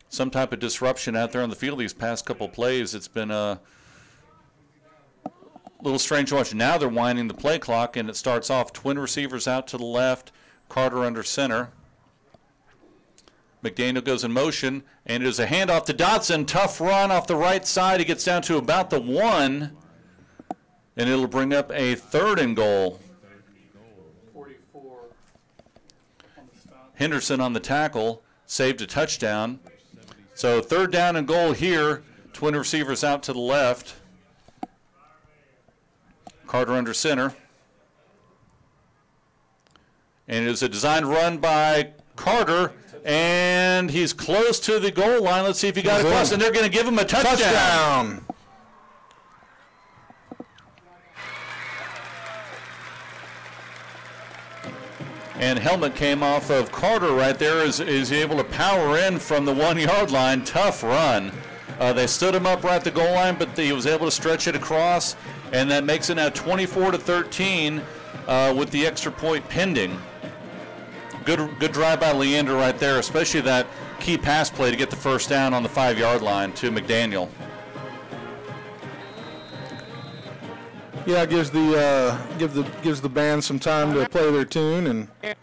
Some type of disruption out there on the field these past couple plays. It's been a little strange to watch. Now they're winding the play clock, and it starts off twin receivers out to the left, Carter under center. McDaniel goes in motion, and it is a handoff to Dotson. Tough run off the right side. He gets down to about the 1, and it'll bring up a 3rd and goal. 44 on the stop. Henderson on the tackle, saved a touchdown. So 3rd down and goal here. Twin receivers out to the left. Carter under center. And it is a designed run by Carter, and he's close to the goal line. Let's see if he got across, and they're going to give him a touchdown. And helmet came off of Carter right there. Is able to power in from the 1-yard line. Tough run. They stood him up right at the goal line, but he was able to stretch it across, and that makes it now 24-13 with the extra point pending. Good drive by Leander right there, especially that key pass play to get the first down on the 5-yard line to McDaniel. Yeah, gives the band some time to play their tune, and it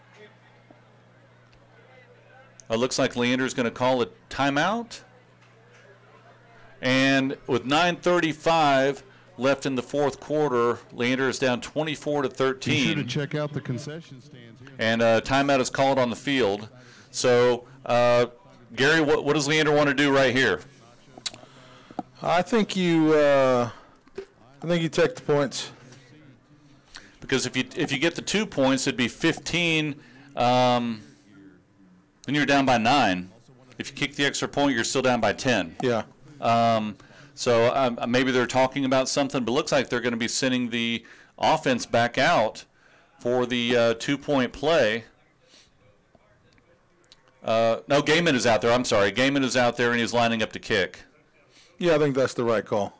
looks like Leander's going to call a timeout. And with 9:35 left in the 4th quarter, Leander is down 24-13. Be sure to check out the concession stands here. And timeout is called on the field. So, Gary, what does Leander want to do right here? I think you take the points. Because if you get the 2 points, it'd be 15. Then you're down by 9. If you kick the extra point, you're still down by 10. Yeah. So maybe they're talking about something, but it looks like they're going to be sending the offense back out for the 2-point play. No, Gaiman is out there. I'm sorry. Gaiman is out there, and he's lining up to kick. Yeah, I think that's the right call.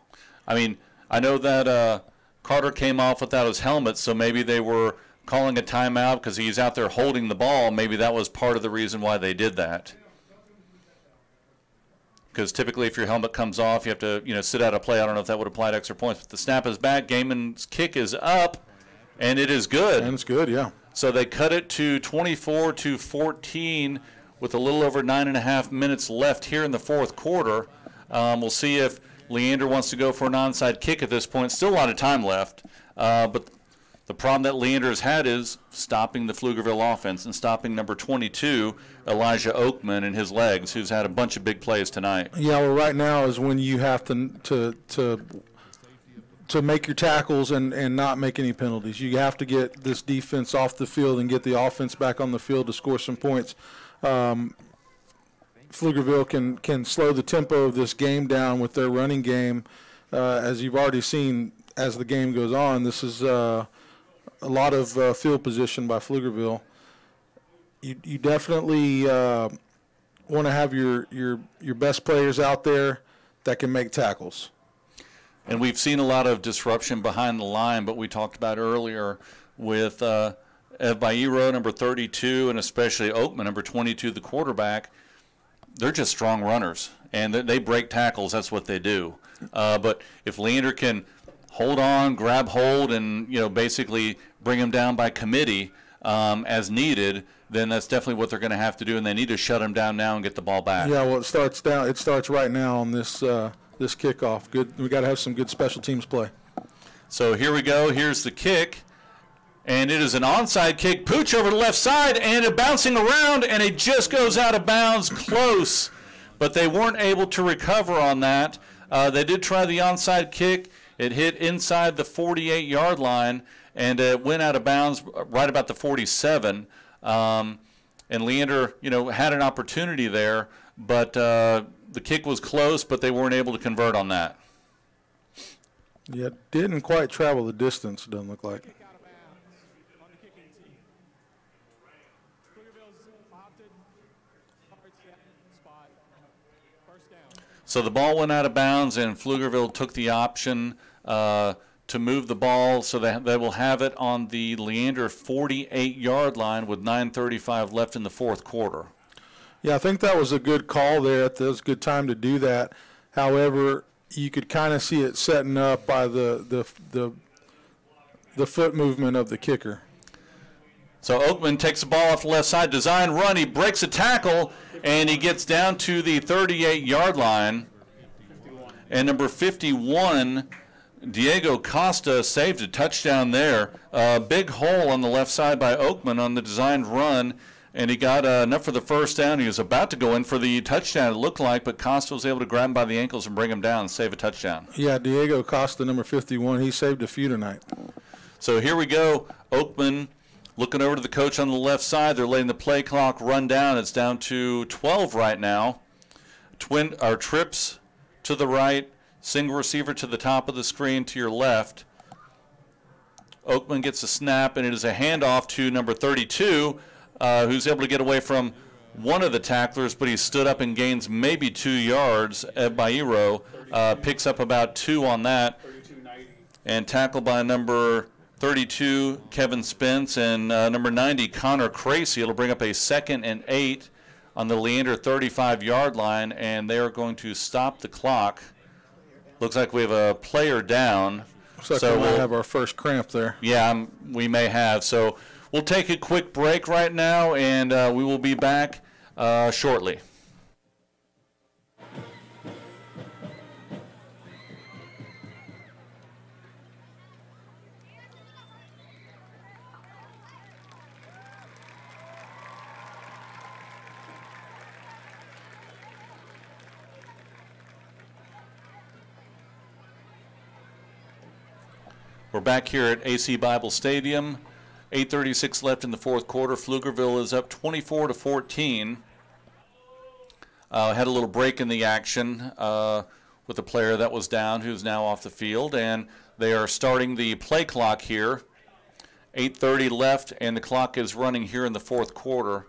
I mean, I know that Carter came off without his helmet, so maybe they were calling a timeout because he's out there holding the ball. Maybe that was part of the reason why they did that. Because typically if your helmet comes off, you have to sit out a play. I don't know if that would apply to extra points. But the snap is back. Gaiman's kick is up, and it is good. And it's good, yeah. So they cut it to 24-14 with a little over 9.5 minutes left here in the fourth quarter. We'll see if Leander wants to go for an onside kick at this point. Still a lot of time left, but the problem that Leander has had is stopping the Pflugerville offense and stopping number 22, Elijah Oakman, and his legs, who's had a bunch of big plays tonight. Yeah, well, right now is when you have to make your tackles and not make any penalties. You have to get this defense off the field and get the offense back on the field to score some points. Pflugerville can slow the tempo of this game down with their running game. As you've already seen as the game goes on, this is a lot of field position by Pflugerville. You definitely want to have your best players out there that can make tackles. And we've seen a lot of disruption behind the line, but we talked about earlier with Bairo, number 32, and especially Oakman, number 22, the quarterback. They're just strong runners, and they break tackles. That's what they do. But if Leander can hold on, grab hold, and basically bring him down by committee as needed, then that's definitely what they're going to have to do, and they need to shut him down now and get the ball back. Yeah, well, it starts right now on this this kickoff. Good, we got to have some good special teams play. So here we go. Here's the kick, and it is an onside kick. Pooch over the left side, and it bouncing around, and it just goes out of bounds, close, but they weren't able to recover on that. They did try the onside kick. It hit inside the 48-yard line, and it went out of bounds right about the 47. And Leander, had an opportunity there, but the kick was close, but they weren't able to convert on that. Yeah, didn't quite travel the distance, it doesn't look like. So the ball went out of bounds, and Pflugerville took the option to move the ball so that they will have it on the Leander 48-yard line with 9:35 left in the fourth quarter. Yeah, I think that was a good call there. That was a good time to do that. However, you could kind of see it setting up by the foot movement of the kicker. So Oakman takes the ball off the left side, design run. He breaks a tackle, and he gets down to the 38-yard line. And number 51, Diego Costa, saved a touchdown there. Big hole on the left side by Oakman on the designed run, and he got enough for the first down. He was about to go in for the touchdown, it looked like, but Costa was able to grab him by the ankles and bring him down and save a touchdown. Yeah, Diego Costa, number 51, he saved a few tonight. So here we go. Oakman looking over to the coach on the left side. They're letting the play clock run down. It's down to 12 right now. Trips to the right, single receiver to the top of the screen to your left. Oakman gets a snap, and it is a handoff to number 32, who's able to get away from one of the tacklers, but he stood up and gains maybe 2 yards. Bairo picks up about 2 on that, and tackled by number 32, Kevin Spence, and number 90, Connor Cracy. It'll bring up a 2nd and 8 on the Leander 35-yard line, and they are going to stop the clock. Looks like we have a player down. Looks like we might have our first cramp there. Yeah, we may have. So we'll take a quick break right now, and we will be back shortly. We're back here at AC Bible Stadium. 8:36 left in the fourth quarter. Pflugerville is up 24-14. Had a little break in the action with a player that was down who's now off the field, and they are starting the play clock here. 8:30 left, and the clock is running here in the fourth quarter.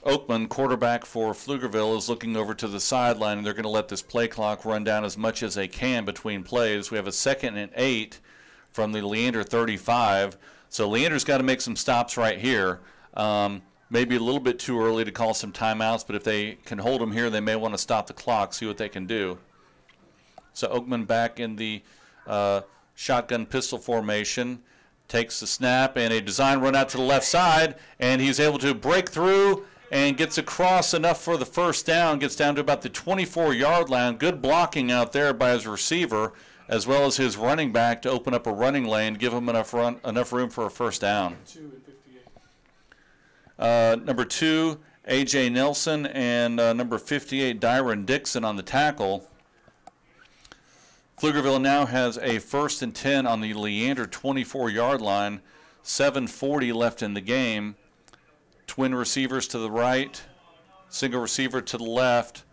Oakman, quarterback for Pflugerville, is looking over to the sideline, and they're going to let this play clock run down as much as they can between plays. We have a 2nd and 8 from the Leander 35. So Leander's got to make some stops right here. Maybe a little bit too early to call some timeouts, but if they can hold them here, they may want to stop the clock, see what they can do. So Oakman back in the shotgun pistol formation, takes the snap, and a design run out to the left side, and he's able to break through and gets across enough for the first down, gets down to about the 24-yard line. Good blocking out there by his receiver, as well as his running back to open up a running lane, give him enough room for a first down. Number 2, A.J. Nelson, and number 58, Dyron Dixon on the tackle. Pflugerville now has a 1st and 10 on the Leander 24-yard line, 7:40 left in the game. Twin receivers to the right, single receiver to the left.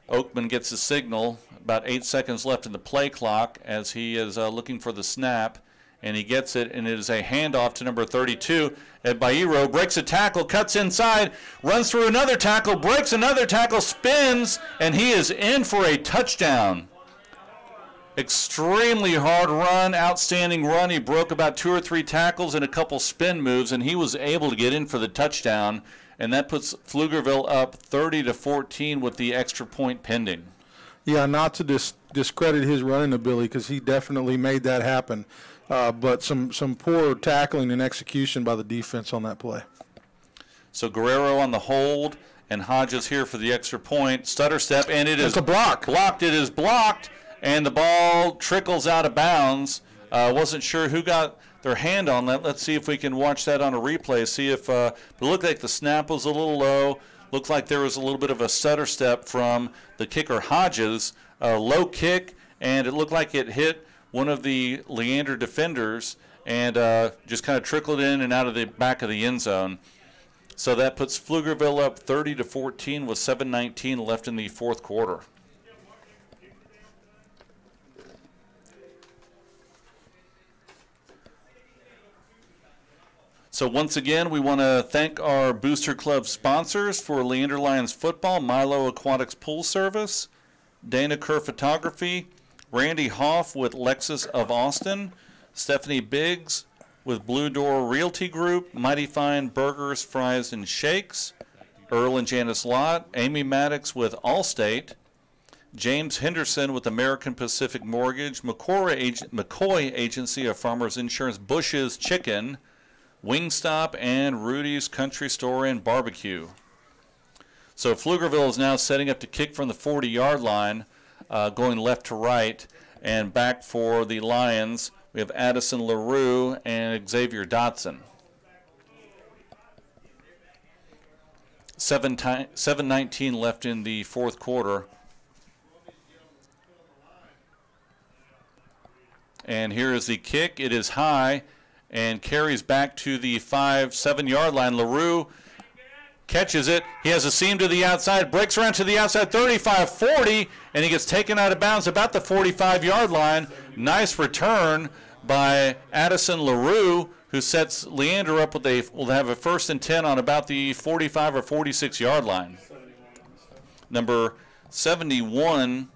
Oakman gets a signal, about 8 seconds left in the play clock as he is looking for the snap, and he gets it, and it is a handoff to number 32. Ed Bairo breaks a tackle, cuts inside, runs through another tackle, breaks another tackle, spins, and he is in for a touchdown. Extremely hard run, outstanding run. He broke about 2 or 3 tackles and a couple spin moves, and he was able to get in for the touchdown, and that puts Pflugerville up 30-14 with the extra point pending. Yeah, not to discredit his running ability, because he definitely made that happen, but some poor tackling and execution by the defense on that play. So Guerrero on the hold, and Hodges here for the extra point. Stutter step, and it is a block. Blocked. It is blocked. And the ball trickles out of bounds. Wasn't sure who got their hand on that. Let's see if we can watch that on a replay. See if it looked like the snap was a little low. Looked like there was a little bit of a stutter step from the kicker Hodges. Low kick, and it looked like it hit one of the Leander defenders and just kind of trickled in and out of the back of the end zone. So that puts Pflugerville up 30-14 with 7:19 left in the fourth quarter. So once again, we want to thank our Booster Club sponsors for Leander Lions Football, Milo Aquatics Pool Service, Dana Kerr Photography, Randy Hoff with Lexus of Austin, Stephanie Biggs with Blue Door Realty Group, Mighty Fine Burgers, Fries, and Shakes, Earl and Janice Lott, Amy Maddox with Allstate, James Henderson with American Pacific Mortgage, McCoy Agency of Farmers Insurance, Bush's Chicken, Wingstop, and Rudy's Country Store and Barbecue. So Pflugerville is now setting up to kick from the 40-yard line, going left to right, and back for the Lions. We have Addison LaRue and Xavier Dotson. 7:19 left in the fourth quarter. And here is the kick. It is high and carries back to the 5-7-yard line. LaRue catches it. He has a seam to the outside, breaks around to the outside, 35-40, and he gets taken out of bounds about the 45-yard line. Nice return by Addison LaRue, who sets Leander up with will have a 1st and 10 on about the 45 or 46-yard line. Number 71,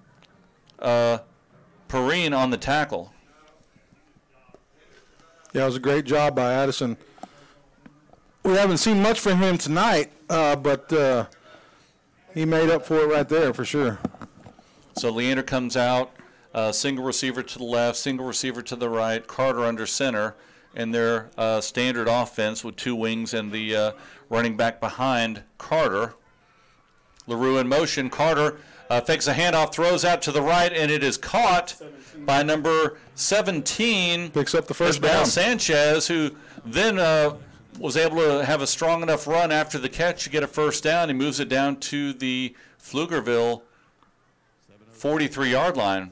Perrine on the tackle. Yeah, it was a great job by Addison. We haven't seen much from him tonight, but he made up for it right there for sure. So Leander comes out, single receiver to the left, single receiver to the right, Carter under center, and their standard offense with 2 wings and the running back behind Carter. LaRue in motion. Carter fakes a handoff, throws out to the right, and it is caught by number 17. Picks up the first down. Sanchez, who then was able to have a strong enough run after the catch to get a first down. He moves it down to the Pflugerville 43-yard line.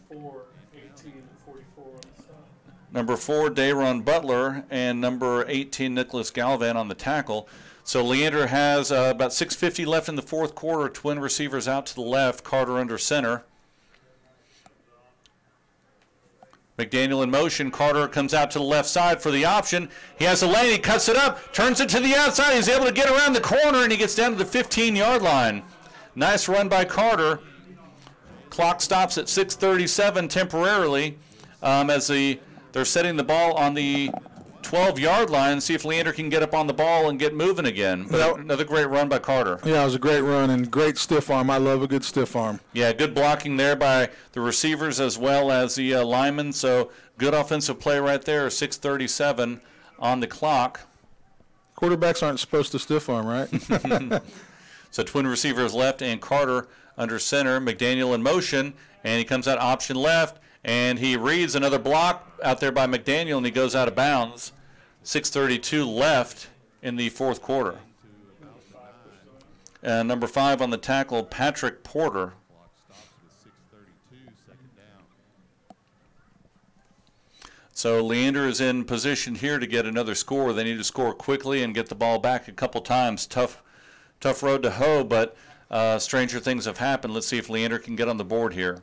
Number 4, Dayron Butler, and number 18, Nicholas Galvan on the tackle. So Leander has about 6:50 left in the fourth quarter. Twin receivers out to the left, Carter under center. McDaniel in motion. Carter comes out to the left side for the option. He has a lane. He cuts it up, turns it to the outside. He's able to get around the corner, and he gets down to the 15-yard line. Nice run by Carter. Clock stops at 6:37 temporarily as they're setting the ball on the 12-yard line, see if Leander can get up on the ball and get moving again. But another great run by Carter. Yeah, it was a great run and great stiff arm. I love a good stiff arm. Yeah, good blocking there by the receivers as well as the linemen. So good offensive play right there. 6:37 on the clock. Quarterbacks aren't supposed to stiff arm, right? So twin receivers left and Carter under center. McDaniel in motion, and he comes out option left, and he reads another block out there by McDaniel, and he goes out of bounds. 6:32 left in the fourth quarter. Number 5 on the tackle, Patrick Porter. So Leander is in position here to get another score. They need to score quickly and get the ball back a couple times. Tough road to hoe, but stranger things have happened. Let's see if Leander can get on the board here.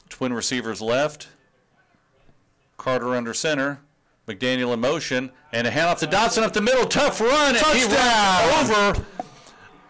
Twin receivers left. Carter under center. McDaniel in motion. And a handoff to Dotson up the middle. Tough run. Touchdown! And he ran over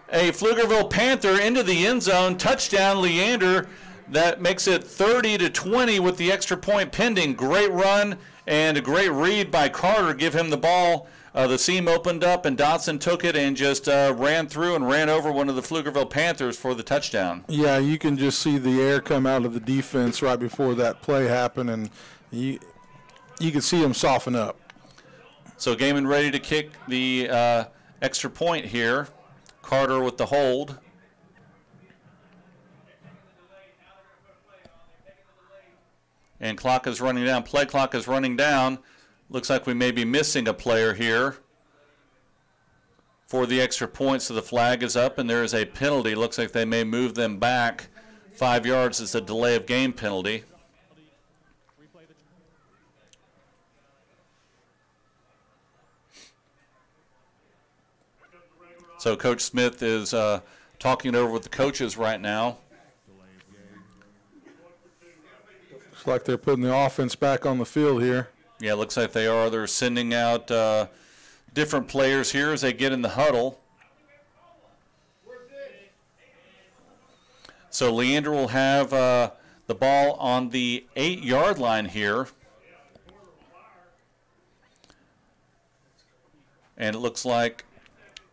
a Pflugerville Panther into the end zone. Touchdown, Leander. That makes it 30-20 with the extra point pending. Great run and a great read by Carter. Give him the ball. The seam opened up, and Dotson took it and just ran through and ran over one of the Pflugerville Panthers for the touchdown. Yeah, you can just see the air come out of the defense right before that play happened, and you can see them soften up. So Gaiman ready to kick the extra point here. Carter with the hold. And clock is running down. Play clock is running down. Looks like we may be missing a player here for the extra point, so the flag is up, and there is a penalty. Looks like they may move them back 5 yards. It's a delay of game penalty. So Coach Smith is talking it over with the coaches right now. Looks like they're putting the offense back on the field here. Yeah, it looks like they are. They're sending out different players here as they get in the huddle. So Leander will have the ball on the 8-yard line here. And it looks like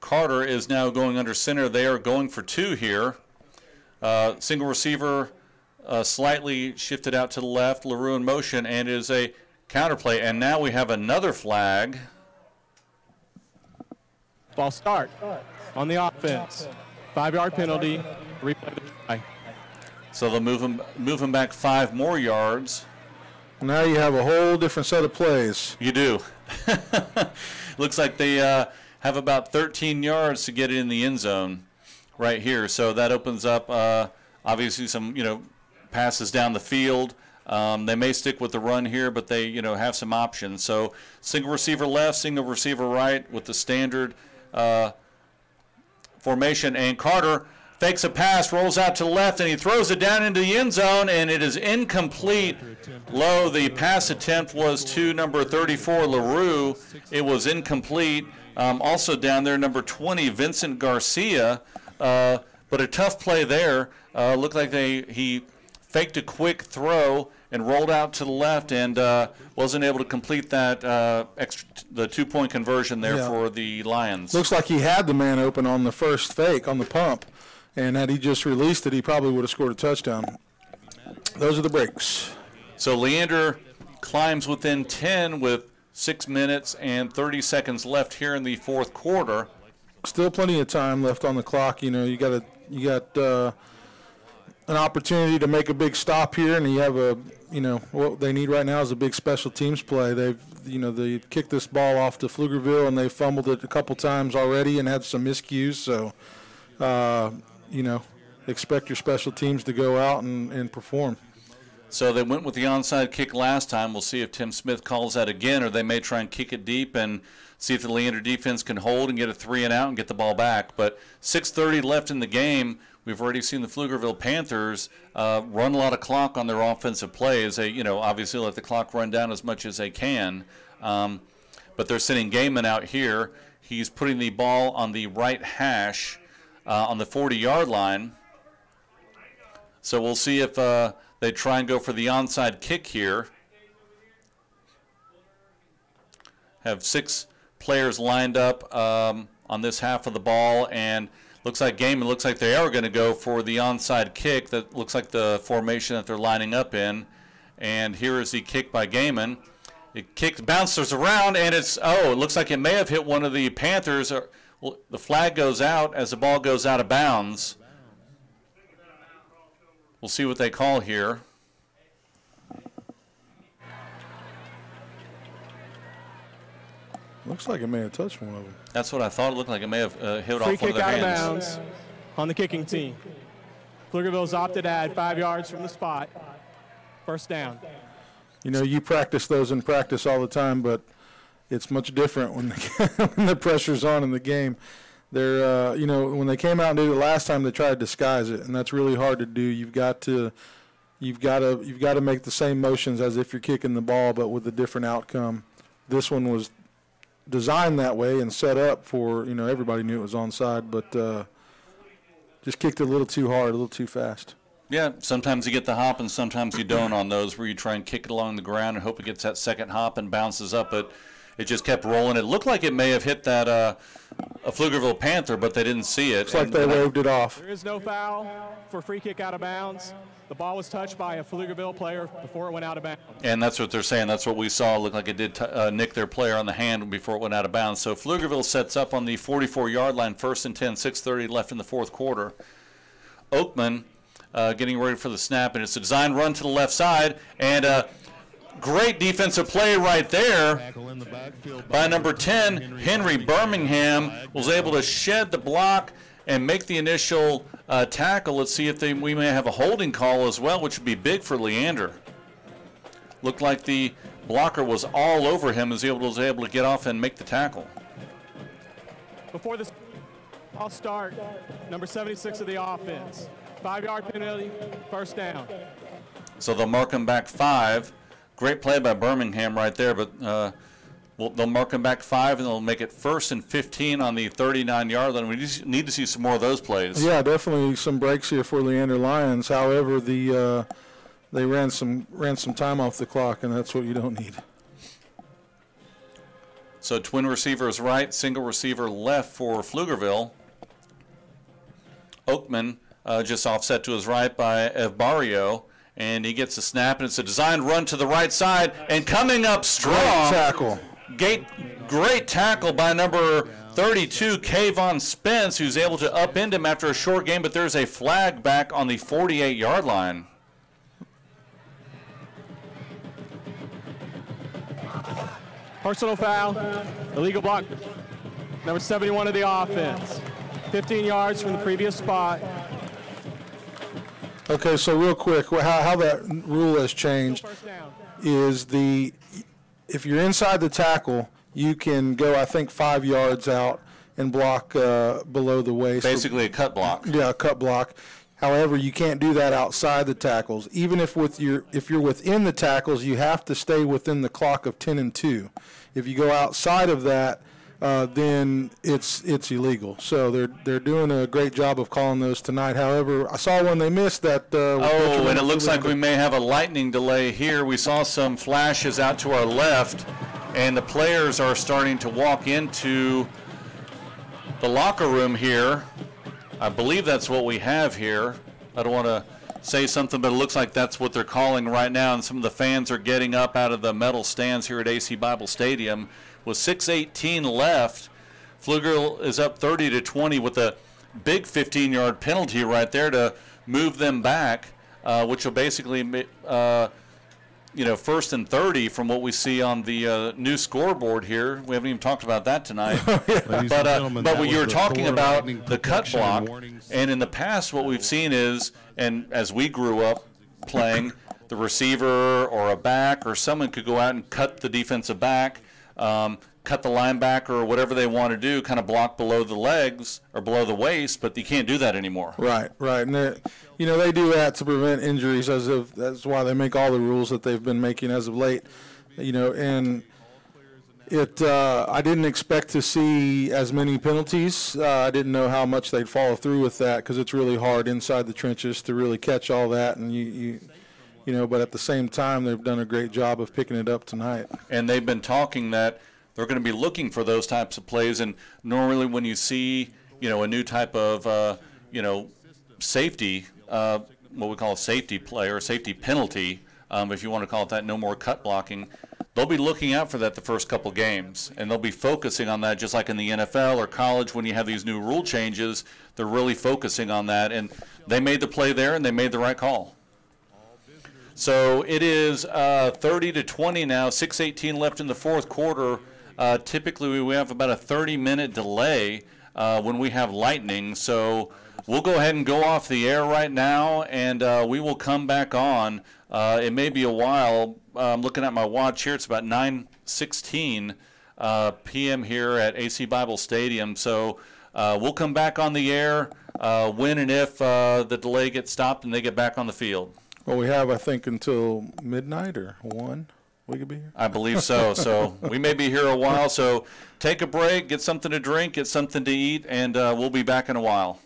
Carter is now going under center. They are going for 2 here. Single receiver slightly shifted out to the left. LaRue in motion, and is a counterplay. And now we have another flag. Ball start on the offense. 5-yard penalty. Replay the try. So they'll move him back 5 more yards. Now you have a whole different set of plays. You do. Looks like they have about 13 yards to get it in the end zone right here. So that opens up obviously some passes down the field. They may stick with the run here, but they have some options. So single receiver left, single receiver right with the standard formation. And Carter fakes a pass, rolls out to the left, and he throws it down into the end zone, and it is incomplete. Low, the pass attempt was to number 34, LaRue. It was incomplete. Also down there, number 20, Vincent Garcia. But a tough play there. Looked like he faked a quick throw and rolled out to the left and wasn't able to complete that the 2-point conversion there for the Lions. Looks like he had the man open on the first fake on the pump, and had he just released it, he probably would have scored a touchdown. Those are the breaks. So Leander climbs within 10 with 6 minutes and 30 seconds left here in the fourth quarter. Still plenty of time left on the clock. You got an opportunity to make a big stop here, and you have what they need right now is a big special teams play. They kicked this ball off to Pflugerville, and they fumbled it a couple times already and had some miscues. So, expect your special teams to go out and perform. So they went with the onside kick last time. We'll see if Tim Smith calls that again, or they may try and kick it deep and see if the Leander defense can hold and get a 3-and-out and get the ball back. But 6:30 left in the game. We've already seen the Pflugerville Panthers run a lot of clock on their offensive plays. They, obviously let the clock run down as much as they can. But they're sending Gaiman out here. He's putting the ball on the right hash on the 40-yard line. So we'll see if they try and go for the onside kick here. Have 6 players lined up on this half of the ball, and looks like they are going to go for the onside kick. That looks like the formation that they're lining up in. And here is the kick by Gaiman. It bounces around, and it looks like it may have hit one of the Panthers. Well, the flag goes out as the ball goes out of bounds. We'll see what they call here. Looks like it may have touched one of them. That's what I thought. It looked like it may have hit off Free one of kick their out of hands. bounds on the kicking team. Pflugerville's opted to add 5 yards from the spot. First down. You know, you practice those in practice all the time, but it's much different when when the pressure's on in the game. They're, you know, when they came out and did it last time, they tried to disguise it, and that's really hard to do. You've got to make the same motions as if you're kicking the ball, but with a different outcome. This one was designed that way and set up for, you know, everybody knew it was onside, but just kicked it a little too hard, a little too fast. Yeah, sometimes you get the hop and sometimes you don't on those where you try and kick it along the ground and hope it gets that second hop and bounces up, but it just kept rolling. It looked like it may have hit that a Pflugerville Panther, but they didn't see it. Looks like they waved it off. There is no foul for free kick out of bounds. The ball was touched by a Pflugerville player before it went out of bounds. And that's what they're saying. That's what we saw. It looked like it did nick their player on the hand before it went out of bounds. So Pflugerville sets up on the 44-yard line, 1st and 10, 6:30 left in the fourth quarter. Oakman getting ready for the snap, and it's a design run to the left side, and great defensive play right there by number 10, Henry Birmingham, was able to shed the block and make the initial tackle. Let's see if we may have a holding call as well, which would be big for Leander. Looked like the blocker was all over him, was able to get off and make the tackle. Before this, I'll start number 76 of the offense. 5-yard penalty, first down. So they'll mark him back 5. Great play by Birmingham right there, but they'll mark him back 5, and they'll make it 1st and 15 on the 39-yard line. We just need to see some more of those plays. Yeah, definitely some breaks here for Leander Lions. However, they ran some time off the clock, and that's what you don't need. So twin receivers right, single receiver left for Pflugerville. Oakman just offset to his right by Evbarrio, and he gets a snap, and it's a designed run to the right side, and coming up strong. Great tackle. Great tackle by number 32, Kayvon Spence, who's able to upend him after a short game, but there's a flag back on the 48-yard line. Personal foul, illegal block, number 71 of the offense. 15 yards from the previous spot. Okay, so real quick, how that rule has changed is if you're inside the tackle, you can go, I think, 5 yards out and block below the waist. Basically a cut block. Yeah, a cut block. However, you can't do that outside the tackles. Even if you're within the tackles, you have to stay within the clock of 10 and 2. If you go outside of that, then it's illegal. So they're doing a great job of calling those tonight. However, I saw one they missed that. And it looks like we may have a lightning delay here. We saw some flashes out to our left, and the players are starting to walk into the locker room here. I believe that's what we have here. I don't want to say something, but it looks like that's what they're calling right now, and some of the fans are getting up out of the metal stands here at AC Bible Stadium. With 6:18 left, Pflugerville is up 30-20 with a big 15-yard penalty right there to move them back, which will basically, 1st and 30 from what we see on the new scoreboard here. We haven't even talked about that tonight. But when you were talking about the cut block, and in the past what we've seen is, and as we grew up playing, the receiver or a back or someone could go out and cut the defensive back, cut the linebacker or whatever they want to do, kind of block below the legs or below the waist, but you can't do that anymore. Right. And they do that to prevent injuries. That's why they make all the rules that they've been making as of late. And I didn't expect to see as many penalties. I didn't know how much they'd follow through with that because it's really hard inside the trenches to really catch all that, and but at the same time, they've done a great job of picking it up tonight. And they've been talking that they're going to be looking for those types of plays. And normally when you see, a new type of, safety, what we call a safety play or safety penalty, if you want to call it that, no more cut blocking, they'll be looking out for that the first couple games, and they'll be focusing on that, just like in the NFL or college when you have these new rule changes. They're really focusing on that, and they made the play there, and they made the right call. So it is 30-20 now, 6:18 left in the fourth quarter. Typically, we have about a 30-minute delay when we have lightning. So we'll go ahead and go off the air right now, and we will come back on. It may be a while. I'm looking at my watch here. It's about 9:16 p.m. here at AC Bible Stadium. So we'll come back on the air when and if the delay gets stopped and they get back on the field. Well, we have, I think, until midnight or 1 we could be here. I believe so. So we may be here a while. So take a break, get something to drink, get something to eat, and we'll be back in a while.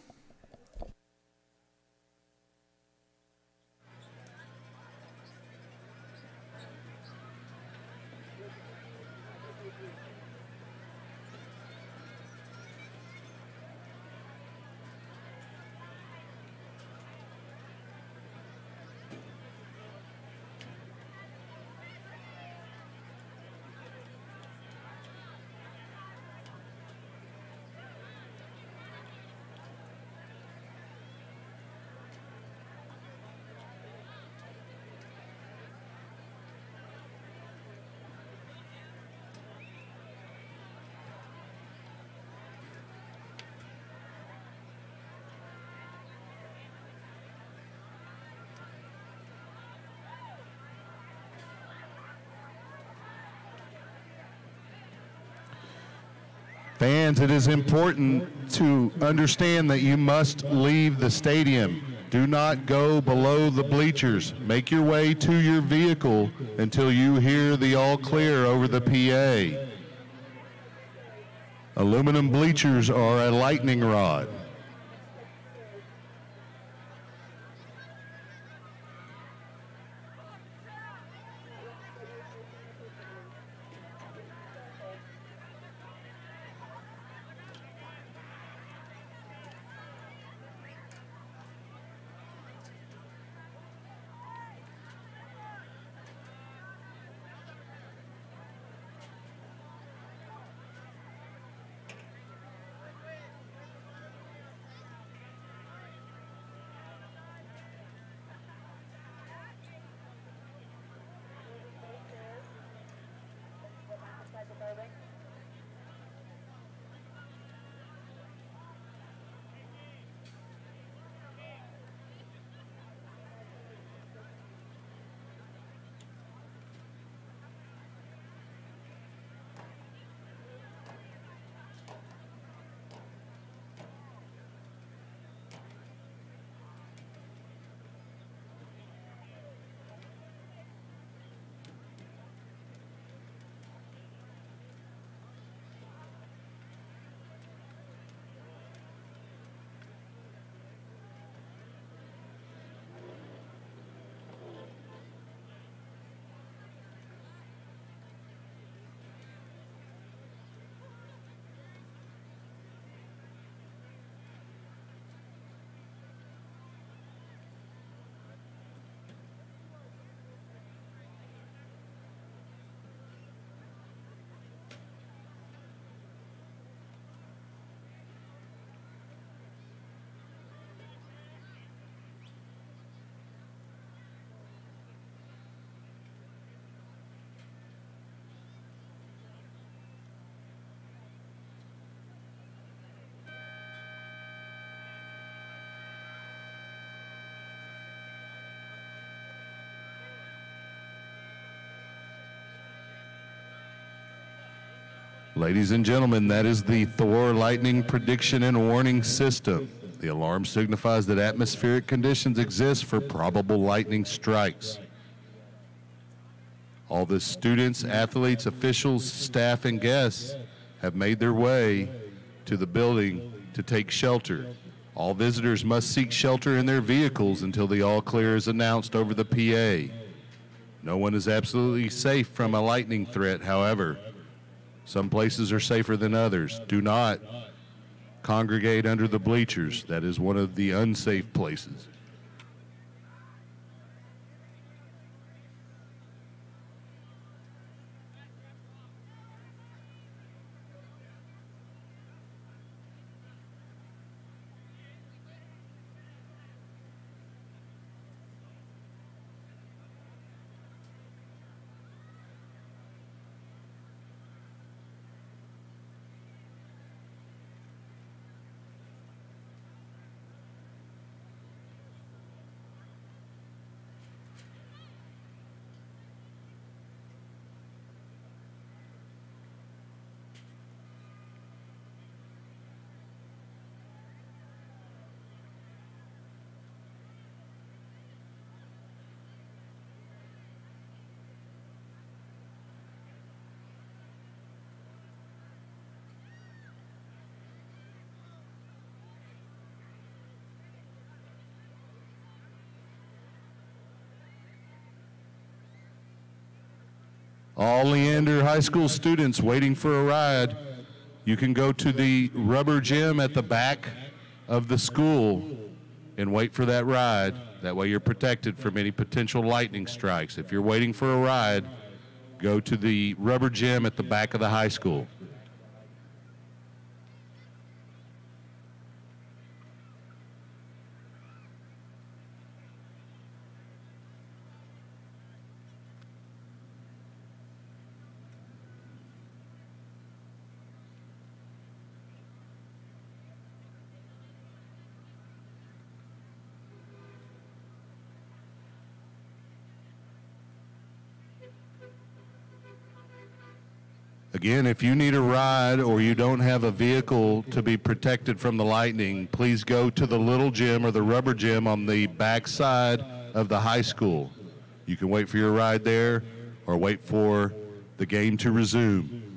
Fans, it is important to understand that you must leave the stadium. Do not go below the bleachers. Make your way to your vehicle until you hear the all clear over the PA. Aluminum bleachers are a lightning rod. Ladies and gentlemen, that is the Thor lightning prediction and warning system. The alarm signifies that atmospheric conditions exist for probable lightning strikes. All the students, athletes, officials, staff, and guests have made their way to the building to take shelter. All visitors must seek shelter in their vehicles until the all clear is announced over the PA. No one is absolutely safe from a lightning threat, however. Some places are safer than others. Do not congregate under the bleachers. That is one of the unsafe places. All Leander High School students waiting for a ride, you can go to the rubber gym at the back of the school and wait for that ride. That way you're protected from any potential lightning strikes. If you're waiting for a ride, go to the rubber gym at the back of the high school. Again, if you need a ride or you don't have a vehicle to be protected from the lightning, please go to the little gym or the rubber gym on the back side of the high school. You can wait for your ride there or wait for the game to resume.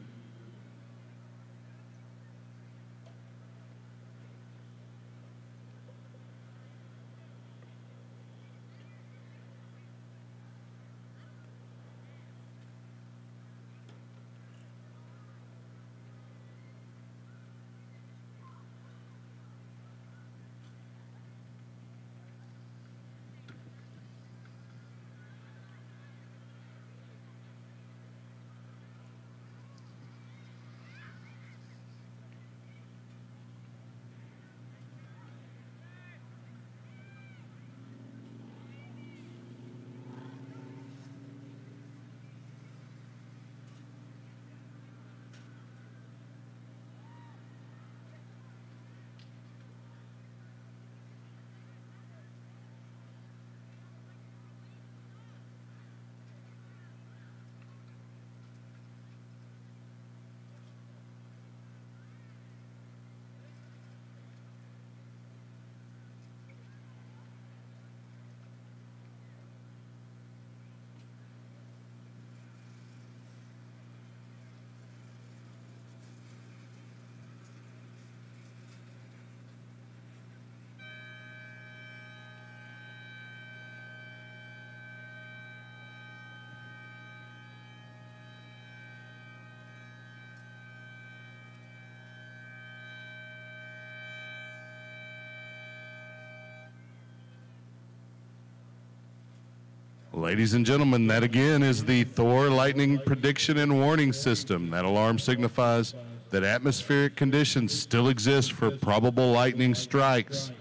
Ladies and gentlemen, that again is the Thor Lightning Prediction and Warning System. That alarm signifies that atmospheric conditions still exist for probable lightning strikes.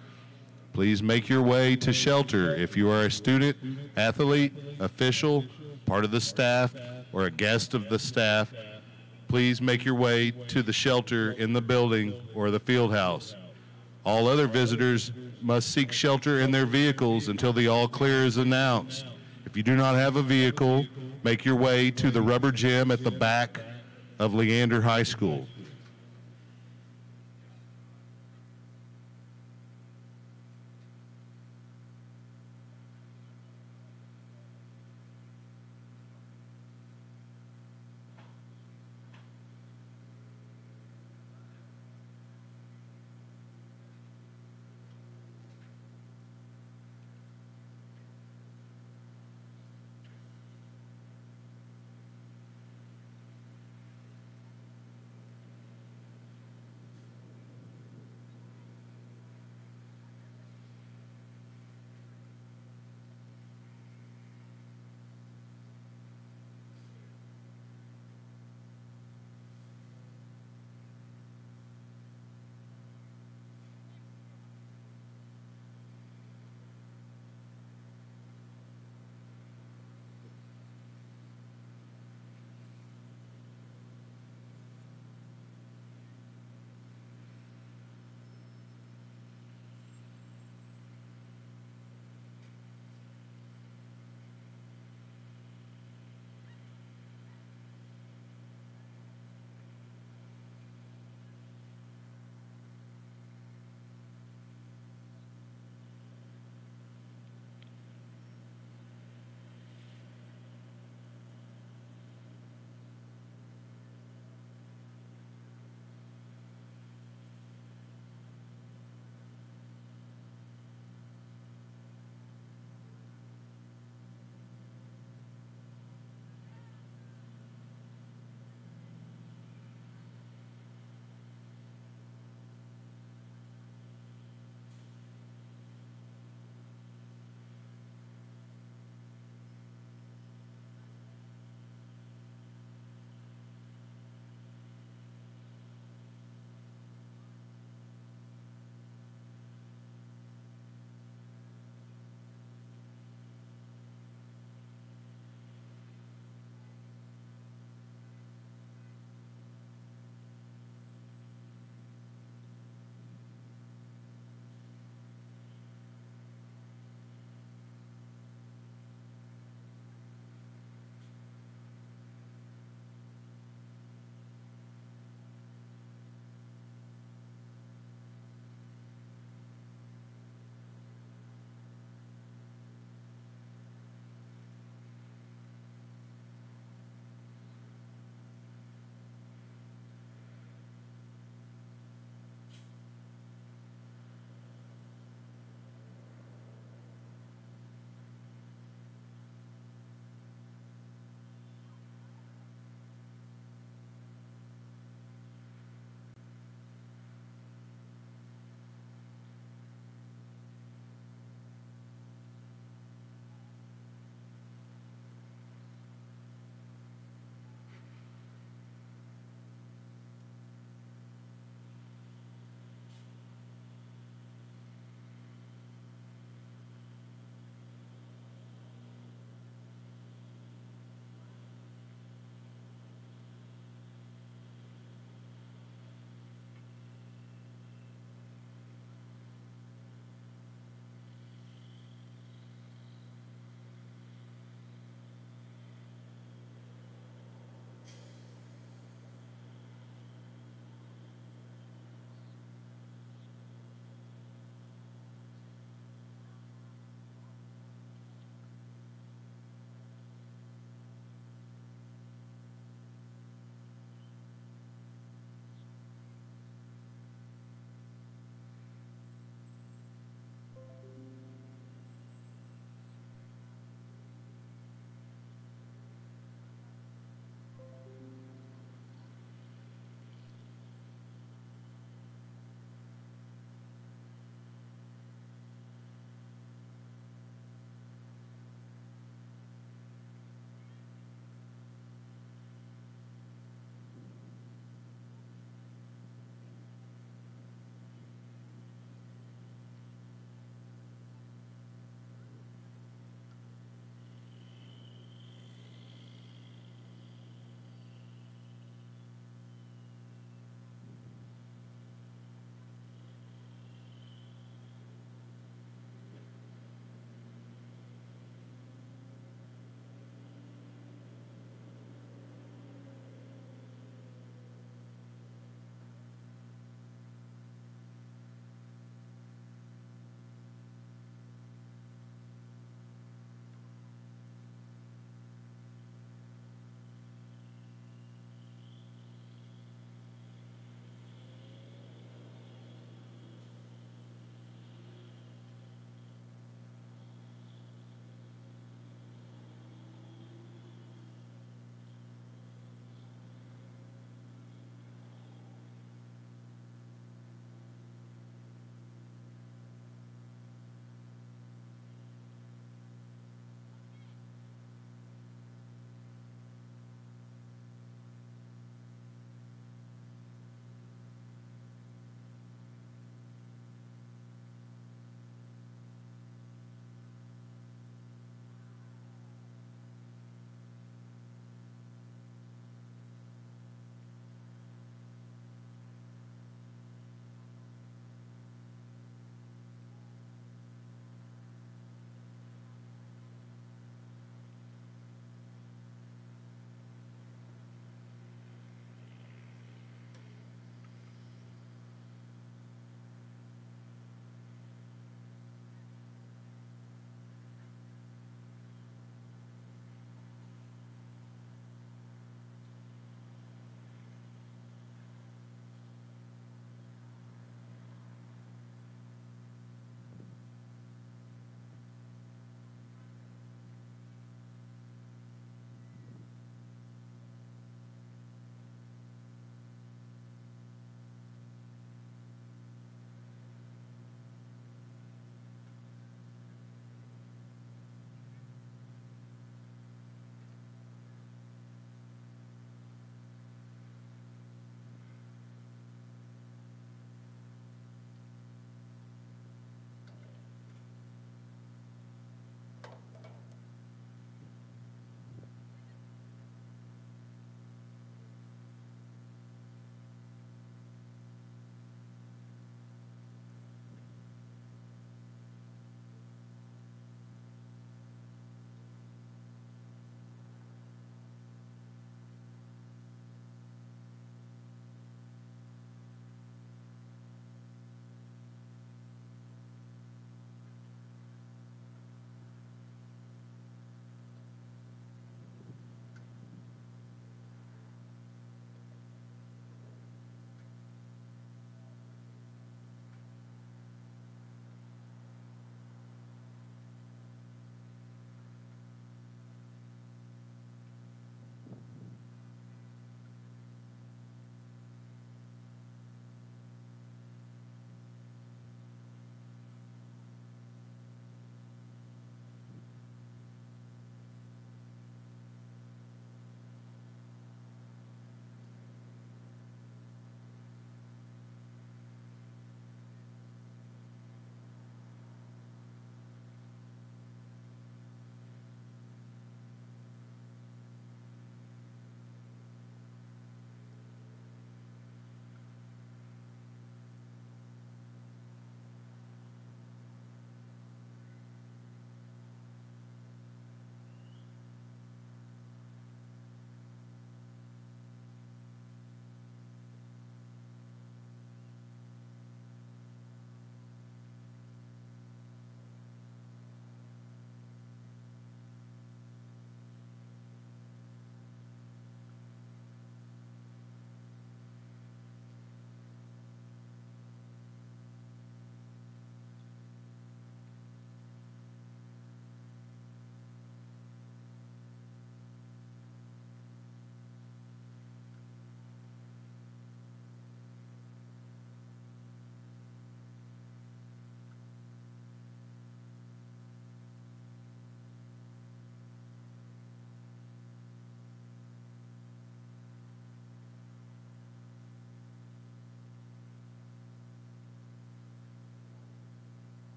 Please make your way to shelter. If you are a student, athlete, official, part of the staff, or a guest of the staff, please make your way to the shelter in the building or the field house. All other visitors must seek shelter in their vehicles until the all clear is announced. If you do not have a vehicle, make your way to the rubber gym at the back of Leander High School.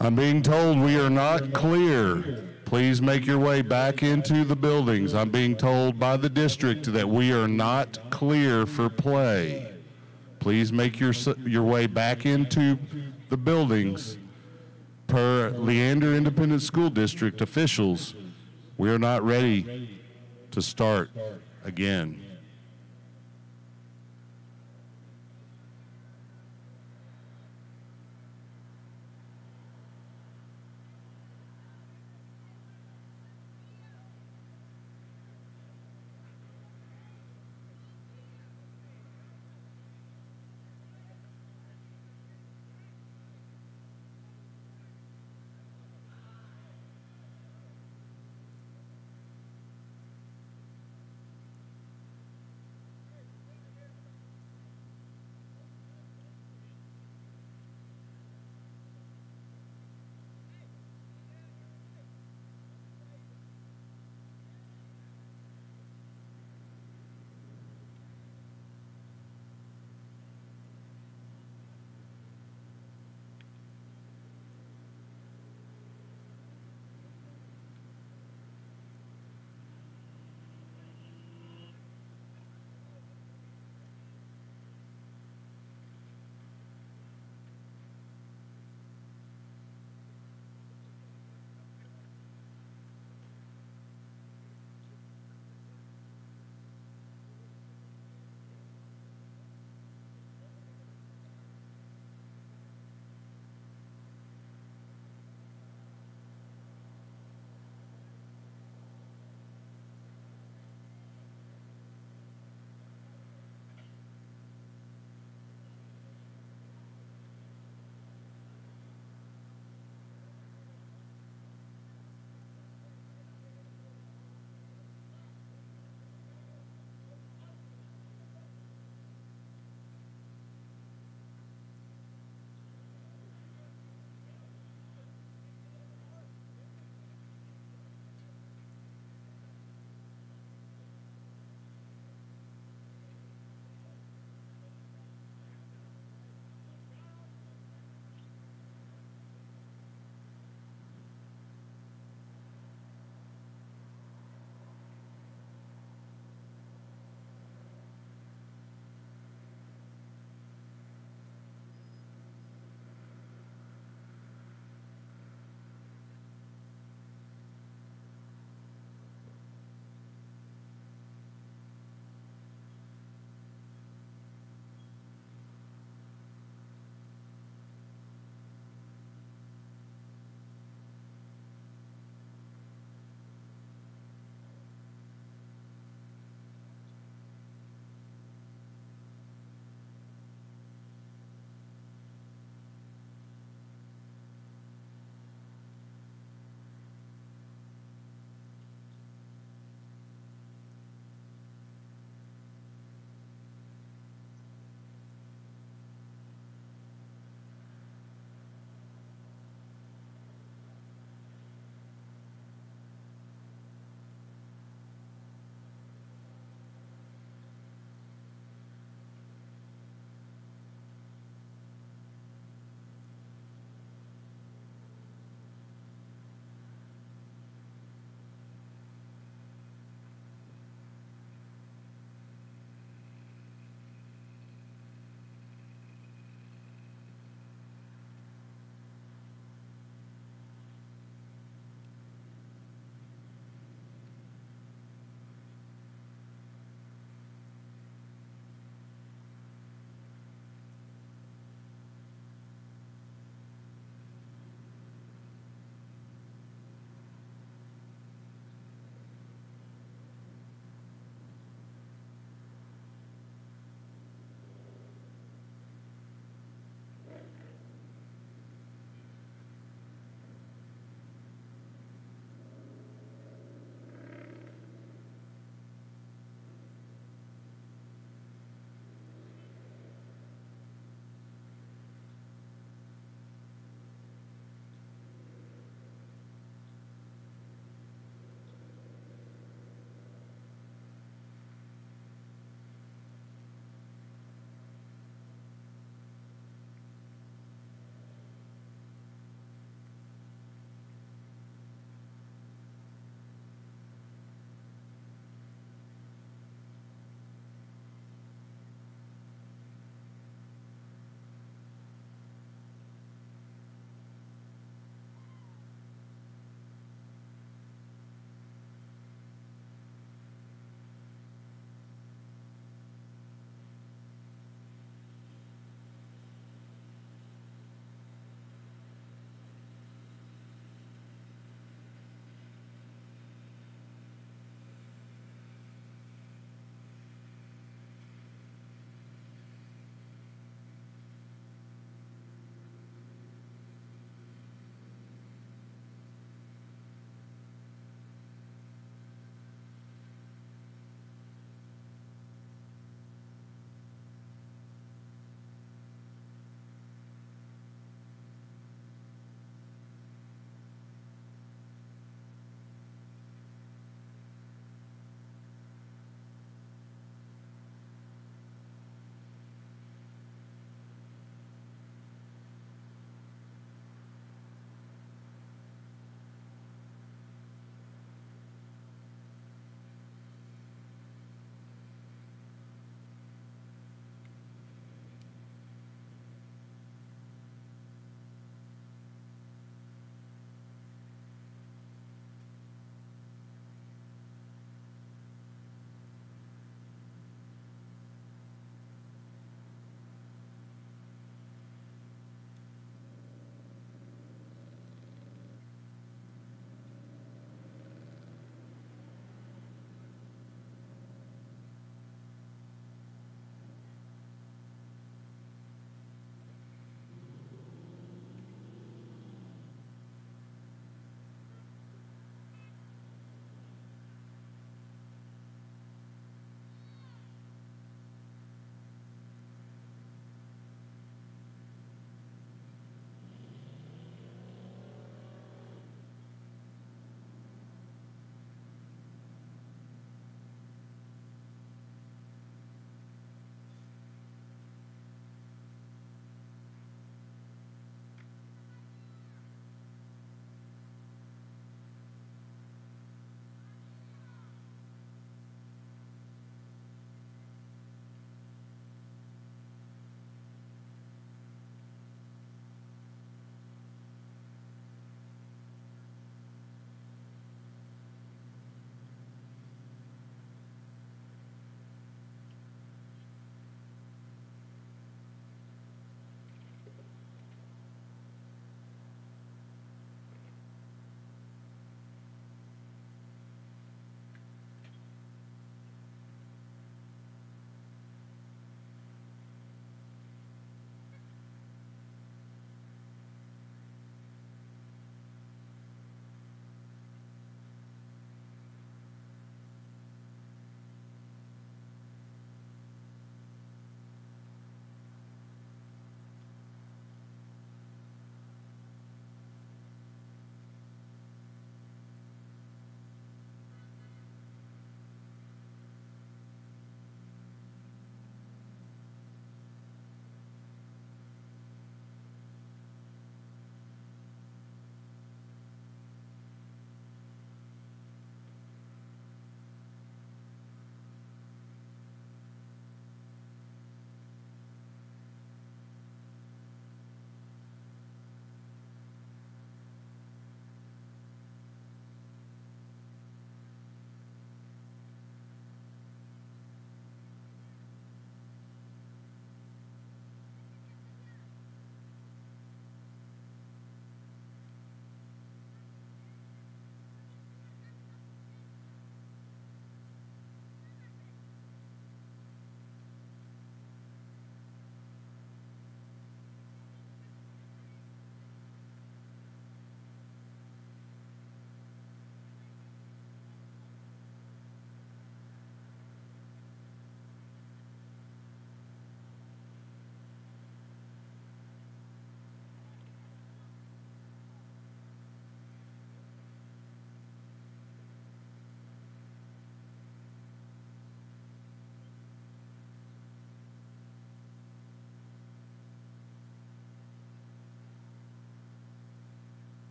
I'm being told we are not clear. Please make your way back into the buildings. I'm being told by the district that we are not clear for play. Please make your way back into the buildings. Per Leander Independent School District officials, we are not ready to start again.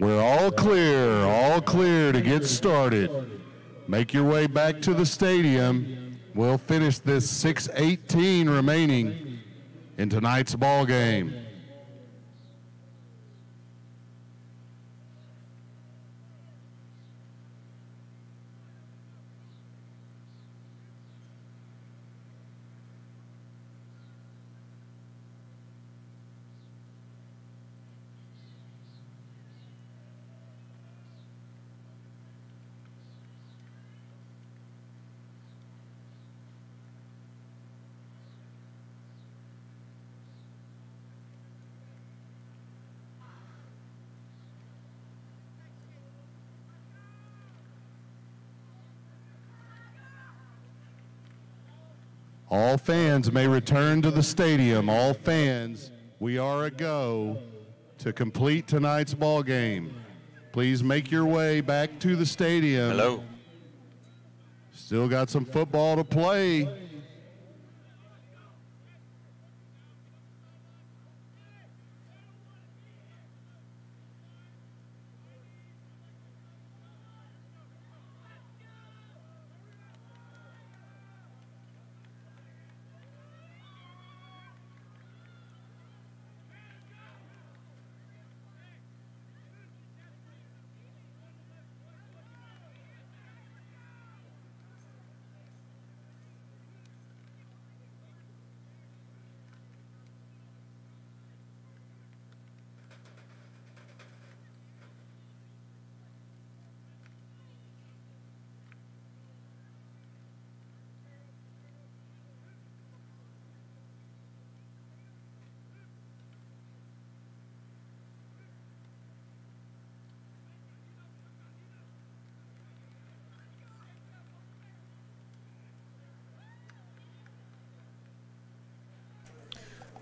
We're all clear to get started. Make your way back to the stadium. We'll finish this 6:18 remaining in tonight's ball game. All fans may return to the stadium. All fans, we are a go to complete tonight's ball game. Please make your way back to the stadium. Hello. Still got some football to play.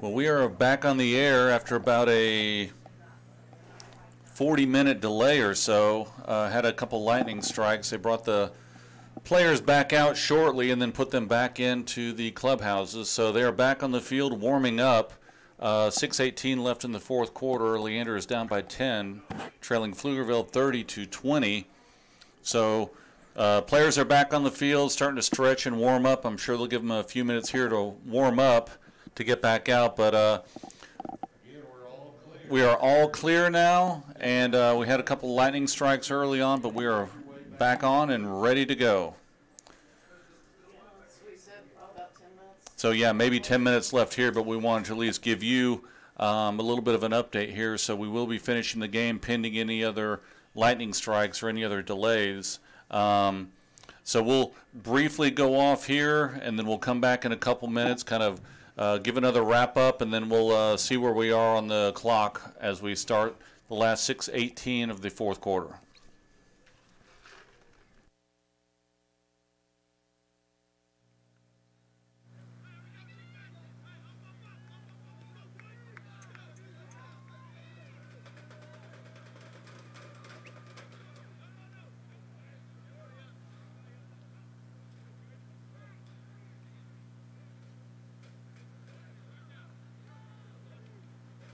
Well, we are back on the air after about a 40-minute delay or so. Had a couple lightning strikes. They brought the players back out shortly and then put them back into the clubhouses. So they are back on the field warming up. 6:18 left in the fourth quarter. Leander is down by 10, trailing Pflugerville 30-20. So players are back on the field, starting to stretch and warm up. I'm sure they'll give them a few minutes here to warm up to get back out, but we are all clear now, and we had a couple lightning strikes early on, but we are back on and ready to go. So yeah, maybe 10 minutes left here, but we wanted to at least give you a little bit of an update here. So we will be finishing the game pending any other lightning strikes or any other delays. So we'll briefly go off here, and then we'll come back in a couple minutes, kind of give another wrap up, and then we'll see where we are on the clock as we start the last 6:18 of the fourth quarter.